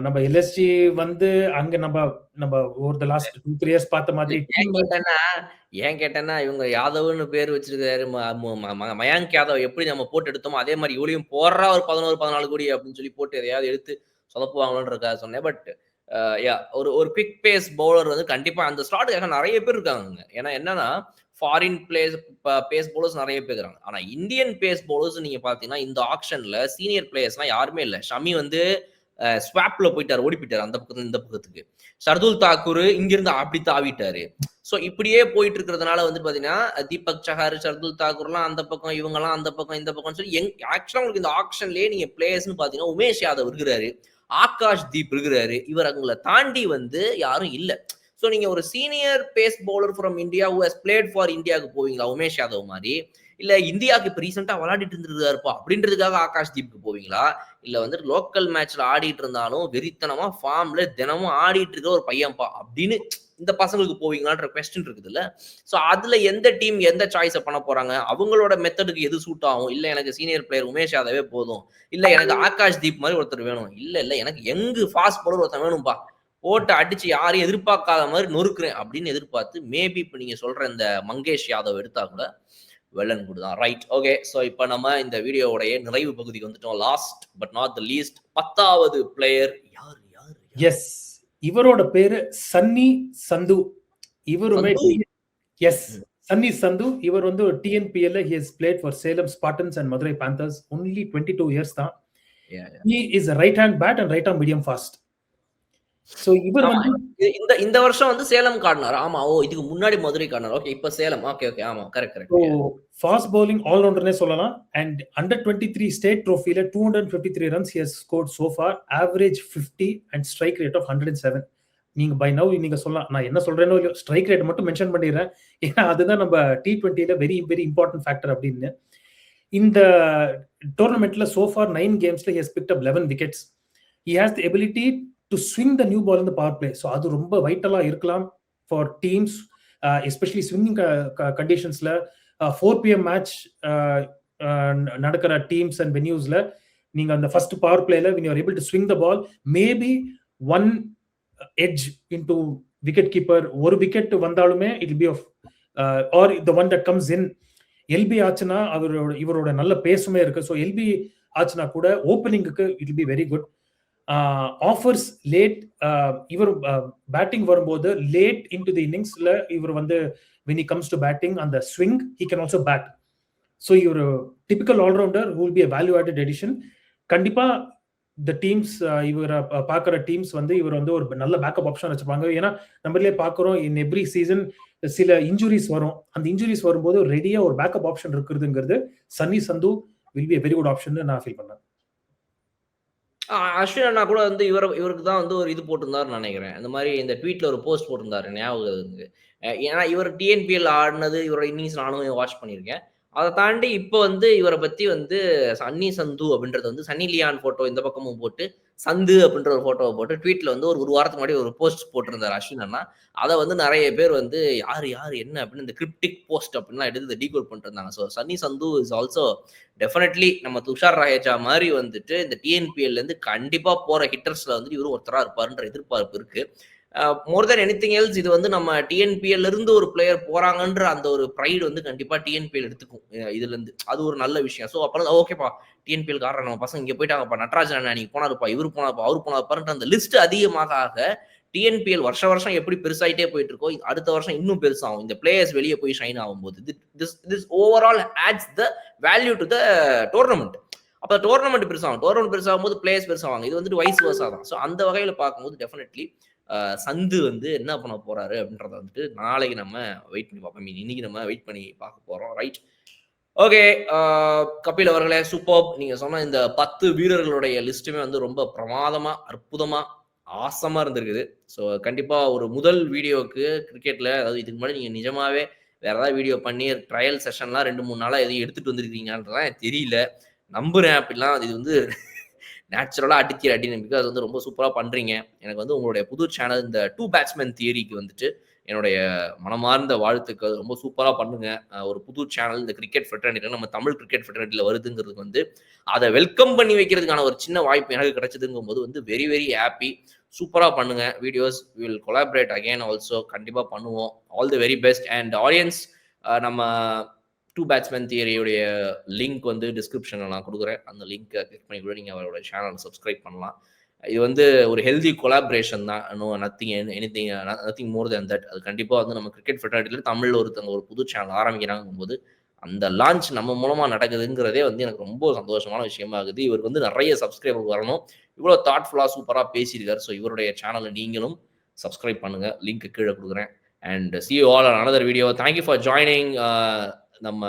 நம்ம எல்எஸ்ஜி வந்து அங்க நம்ம ஒரு லாஸ்ட் 2-3 இயர்ஸ் பார்த்த மாதிரி ஏன் கேட்டேன்னா இவங்க யாதவ்னு பேர் வச்சிருக்காரு மயங்க் யாதவ், எப்படி நம்ம போட்டு எடுத்தோமோ அதே மாதிரி இவளையும் போடுறா ஒரு 11-14 கோடி அப்படின்னு சொல்லி போட்டு எதையாவது எடுத்து சொதப்புவாங்களோன்றக்கா சொன்னேன். பட் ஒரு குவிக் பேஸ் பவுலர் வந்து கண்டிப்பா அந்த ஸ்லாட்டுக்காக நிறைய பேர் இருக்காங்க. ஏன்னா என்னன்னா ஃபாரின் பேஸ் பவுலர்ஸ் நிறைய பேர் இருக்காங்க. ஆனா இந்தியன் பேஸ் பவுலர்ஸ் நீங்க பாத்தீங்கன்னா இந்த ஆக்ஷன்ல சீனியர் பிளேயர்ஸ்லாம் யாருமே இல்லை. ஷமி வந்து ஸ்வாப்ல போயிட்டாரு, ஓடி போயிட்டாரு அந்த பக்கத்துல இந்த பக்கத்துக்கு. ஷர்துல் தாக்கூர் இங்கிருந்து அப்படி தாவிட்டாரு. ஸோ இப்படியே போயிட்டு இருக்கிறதுனால வந்து பாத்தீங்கன்னா தீபக் சஹார், ஷர்துல் தாக்கூர்லாம் அந்த பக்கம், இவங்கெல்லாம் அந்த பக்கம் இந்த பக்கம் சொல்லி ஆக்சுவலா உங்களுக்கு இந்த ஆக்ஷன்லயே நீங்க பிளேயர்ஸ்னு பாத்தீங்கன்னா உமேஷ் யாதவ் இருக்கிறாரு, ஆகாஷ் தீப் இருக்கிறாரு. இவர் அவங்களை தாண்டி வந்து யாரும் இல்லை. ஸோ நீங்க ஒரு senior pace bowler from India who has played for இந்தியாவுக்கு போவீங்களா உமேஷ் யாதவ் மாதிரி? இல்ல இந்தியாவுக்கு இப்ப ரீசெண்டா விளையாடிட்டு இருந்திருக்காருப்பா அப்படின்றதுக்காக ஆகாஷ் தீப்க்கு போவீங்களா? இல்ல வந்து லோக்கல் மேட்ச்ல ஆடிட்டு இருந்தாலும் வெறித்தனமா ஃபார்ம்ல தினமும் ஆடிட்டு இருக்க ஒரு பையன்பா அப்படின்னு இந்த பசங்களுக்கு போவீங்களான்ற கொஸ்டின் இருக்குது இல்ல. ஸோ அதுல எந்த டீம் எந்த சாய்ஸை பண்ண போறாங்க? அவங்களோட மெத்தடுக்கு எது சூட் ஆகும்? இல்ல எனக்கு சீனியர் பிளேயர் உமேஷ் யாதவே போதும், இல்ல எனக்கு ஆகாஷ் தீப் மாதிரி ஒருத்தர் வேணும், இல்ல எனக்கு யங் ஃபாஸ்ட் பவுலர் ஒருத்தர் வேணும்பா, போட்டு அடிச்சு யாரையும் எதிர்பார்க்காத மாதிரி நொறுக்குறேன் அப்படின்னு எதிர்பார்த்து மேபி இப்ப நீங்க சொல்ற இந்த மங்கேஷ் யாதவ் எடுத்தா கூட வெள்ளன் குட் தான். Right, okay. ஸோ இப்போ நம்ம இந்த வீடியோவுடைய நிறைவு பகுதிக்கு வந்துட்டோம். Last but not the least 10வது பிளேயர் யார்? எஸ், இவரோட பேரு சன்னி சந்து. இவருமே எஸ் சன்னி சந்து. இவர் வந்து டிஎன்பிஎல்ல he has played for Salem Spartans and Madurai Panthers. only 22 years தான். he is a right hand bat and right arm medium fast. So இவர் வந்து இந்த வருஷம் வந்து சேலம் கார்னர். ஆமா, ஓ இதுக்கு முன்னாடி மதுரை கார்னர். ஓகே, இப்போ சேலம். ஓகே ஆமா, correct. So fast bowling all ரவுண்டர்னே சொல்லலாம். அண்ட் அண்டர் 23 ஸ்டேட் ட்ரோஃபில 253 runs he has scored so far, average 50 and strike rate of 107. நீங்க பை நவ் நீங்க சொல்லலாம், நான் என்ன சொல்றேனோ இல்லையோ ஸ்ட்ரைக் ரேட் மட்டும் மென்ஷன் பண்ணிடுறேன், ஏன்னா அதுதான் நம்ம T20ல வெரி வெரி இம்பார்ட்டன்ட் ஃபேக்டர் அப்படின்னு. இந்த டோர்னமெண்ட்ல so far 9 கேம்ஸ்ல he has picked up 11 wickets. he has the ability to swing the new ball in the power play. So அது ரொம்ப வைட்டலா இருக்கலாம் for teams, especially swinging conditionsல 4 PM match நடக்கிற teams and venuesல நீங்க அந்த first power playல when you are able to swing the ball, maybe one edge into wicket keeper, ஒரு wicket வந்தாலுமே it will be of or the one that comes in. LB ஆச்சுனா இவரோட நல்ல பேசுமே இருக்கு. ஸோ எல்பி ஆச்சுனா கூட ஓப்பனிங்க்கு it will be very good. Offers late. இவர் பேட்டிங் வரும்போது லேட் இன்டு தி இன்னிங்ஸ்ல இவர் வந்து when he comes to batting அந்த swing he can also bat. so இவர் typical allrounder who will be a value added addition. கண்டிப்பா the teams இவர பார்க்குற டீம்ஸ் வந்து இவர் வந்து ஒரு நல்ல பேக்கப் ஆப்ஷன் வச்சுப்பாங்க. ஏன்னா நம்மளே பார்க்குறோம் in every season சில இன்ஜுரிஸ் வரும். அந்த இன்ஜுரிஸ் வரும்போது ரெடியா ஒரு backup option இருக்குதுங்கிறது Sunny Sandhu will be a very good option நான் ஃபீல் பண்ணேன். அஸ்வின் அண்ணா கூட வந்து இவருக்கு தான் வந்து ஒரு இது போட்டிருந்தாருன்னு நினைக்கிறேன். இந்த மாதிரி இந்த ட்வீட்ல ஒரு போஸ்ட் போட்டிருந்தாரு, ஞாபகம் இருக்கு. ஏன்னா இவர் டிஎன்பிஎல் ஆடினது இவரோட இன்னிங்ஸ் நானும் வாட்ச் பண்ணியிருக்கேன். அதை தாண்டி இப்போ வந்து இவரை பத்தி வந்து சன்னி சந்து அப்படின்றது வந்து சன்னி லியான் போட்டோ இந்த பக்கமும் போட்டு சந்து அப்படின்ற ஒரு போட்டோவை போட்டு ட்வீட்ல வந்து ஒரு வாரத்துக்கு முன்னாடி ஒரு போஸ்ட் போட்டிருந்தாரு அஸ்வின் அண்ணா. அதை வந்து நிறைய பேர் வந்து யாரு என்ன அப்படின்னு இந்த கிரிப்டிக் போஸ்ட் அப்படின்லாம் எடுத்து டீகோட் பண்ணிட்டு இருந்தாங்க. So Sunny Sandhu is also definitely நம்ம துஷார் ரஹேஜா மாதிரி வந்துட்டு இந்த டிஎன்பிஎல்ல இருந்து கண்டிப்பா போற ஹிட்டர்ஸ்ல வந்து இவரும் ஒருத்தரா இருப்பாருன்ற எதிர்பார்ப்பு இருக்கு. மோர் தென் எனிதிங் எல்ஸ் இது வந்து நம்ம டிஎன்பிஎல்ல இருந்து ஒரு பிளேயர் போறாங்கன்ற அந்த ஒரு ப்ரைடு வந்து கண்டிப்பா டிஎன்பிஎல் எடுத்துக்கும் இதுல இருந்து. அது ஒரு நல்ல விஷயம். ஸோ அப்புறம் ஓகேப்பா டிஎன்பிஎல் காரணம் நம்ம பசங்க இங்க போயிட்டாங்கப்பா, நட்ராஜன் அண்ணா நீங்க போனாருப்பா, இவர் போனாப்பா, அவர் போனாப்பாருன்ற அந்த லிஸ்ட் அதிகமாக ஆக டிஎன்பிஎல் வருஷம் எப்படி பெருசாயிட்டே போயிட்டு இருக்கோ அடுத்த வருஷம் இன்னும் பெருசாகும். இந்த பிளேயர்ஸ் வெளியே போய் ஷைன் ஆகும்போது this overall adds the value to the tournament. அப்போ டோர்னமெண்ட் பெருசாகும். டோர்னமெண்ட் பெருசாகும் போது பிளேயர்ஸ் பெருசாவாங்க. இது வந்துட்டு வைஸ் வர்ஸா தான். ஸோ அந்த வகையில் பார்க்கும்போது டெஃபினெட்லி சந்து வந்து என்ன பண்ண போறாரு அப்படின்றத வந்துட்டு நாளைக்கு நம்ம வெயிட் பண்ணி பார்ப்போம். இன்னைக்கு நம்ம வெயிட் பண்ணி பார்க்க போறோம். Right, okay. கபில் அவர்களே, சூப்பர். நீங்க சொன்ன இந்த 10 வீரர்களுடைய லிஸ்ட்டுமே வந்து ரொம்ப பிரமாதமா, அற்புதமா, ஆசமா இருந்திருக்குது. ஸோ கண்டிப்பா ஒரு முதல் வீடியோக்கு கிரிக்கெட்ல, அதாவது இதுக்கு முன்னாடி நீங்க நிஜமாவே வேற ஏதாவது வீடியோ பண்ணி ட்ரையல் செஷன்லாம் 2-3 நாளா எதையும் எடுத்துட்டு வந்திருக்கீங்கன்றதான் எனக்கு தெரியல. நம்புறேன் அப்படிலாம் இது வந்து நேச்சுரலாக அடின்னு பிகாஸ் வந்து ரொம்ப சூப்பராக பண்ணுறீங்க. எனக்கு வந்து உங்களுடைய புது சேனல் இந்த 2 பேட்ஸ்மேன் தியரிக்கு வந்துட்டு என்னுடைய மனமார்ந்த வாழ்த்துக்கள். ரொம்ப சூப்பராக பண்ணுங்க. ஒரு புது சேனல் இந்த கிரிக்கெட் ஃபெட்டர்னிட்டி, நம்ம தமிழ் கிரிக்கெட் ஃபெட்டர்னிட்டியில் வருதுங்கிறதுக்கு வந்து அதை வெல்கம் பண்ணி வைக்கிறதுக்கான ஒரு சின்ன வாய்ப்பு எனக்கு கிடைச்சதுங்கும் போது வந்து வெரி வெரி ஹாப்பி. சூப்பராக பண்ணுங்க videos. Will collaborate again also. கண்டிப்பாக பண்ணுவோம். All the very best. And audience, நம்ம 2 பேட்ஸ்மேன் தியரியுடைய லிங்க் வந்து டிஸ்கிரிப்ஷனில் நான் கொடுக்குறேன். அந்த லிங்க்கை கிளிக் பண்ணி கூட நீங்கள் அவரோட சேனல் சப்ஸ்கிரைப் பண்ணலாம். இது வந்து ஒரு ஹெல்தி கொலாபரேஷன் தான். Nothing more than that. அது கண்டிப்பாக வந்து நம்ம கிரிக்கெட் ஃபெட்டர்னிட்டியில் தமிழில் ஒரு புது சேனல் ஆரம்பிக்கிறாங்கும் போது அந்த லான்ச் நம்ம மூலமாக நடக்குதுங்கிறதே வந்து எனக்கு ரொம்ப சந்தோஷமான விஷயமா இருக்குது. இவருக்கு வந்து நிறைய சப்ஸ்கிரைபர் வரணும். இவ்வளோ தாட்ஃபுல்லாக சூப்பராக பேசியிருக்காரு. ஸோ இவருடைய சேனலை நீங்களும் சப்ஸ்கிரைப் பண்ணுங்கள். லிங்க் கீழே கொடுக்குறேன். And see you all on another video. Thank you for joining. நம்ம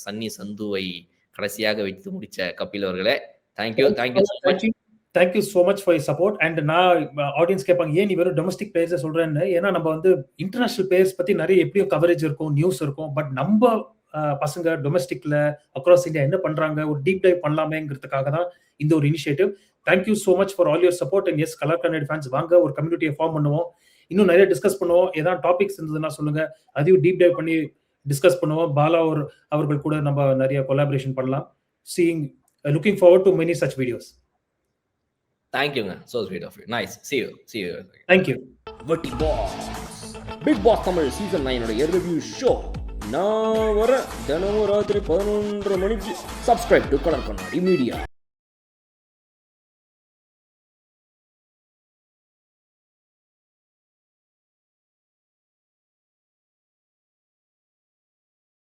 சன்னி சந்துவை கடைசியாக வைத்து முடிச்ச கபில் அவர்களே, thank you so much for support. And நான் ஆடியன்ஸ் கேட்பாங்க, ஏன் நீ வெறும் டொமஸ்டிக் பிளேயர்ஸ் சொல்றேன்னு. ஏன்னா நம்ம வந்து இன்டர்நேஷனல் பிளேயர்ஸ் பத்தி நிறைய எப்படியும் கவரேஜ் இருக்கும், நியூஸ் இருக்கும். பட் நம்ம பசங்க டொமஸ்டிக்ல அக்ராஸ் இந்தியா என்ன பண்றாங்க, ஒரு டீப் டைவ் பண்ணலாமேங்கிறதுக்காக தான் இந்த ஒரு initiative. Thank you so much for all your support. And yes, colour Kannadi fans வாங்க, ஒரு கம்யூனிட்டியை ஃபார்ம் பண்ணுவோம். இன்னும் நிறைய டிஸ்கஸ் பண்ணுவோம். ஏதாவது டாபிக்ஸ் இருந்ததுன்னா சொல்லுங்க, அதையும் டீப் டைவ் பண்ணி டிஸ்கஸ் பண்ணுவோம். பாலா அவர்கள் கூட நம்ம நிறைய கொலாபரேஷன் பண்ணலாம். Looking forward to many such videos. Thank you, man. So sweet of you. Nice. See you. Thank you. Vati Boss. Big Boss Tamil Season 9 ஓட ரிவ்யூ ஷோ நான் வர தினமும் ராத்திரி 11:30 மணிக்கு. சப்ஸ்கிரைப் டு கலர் கண்ணாடி மீடியா.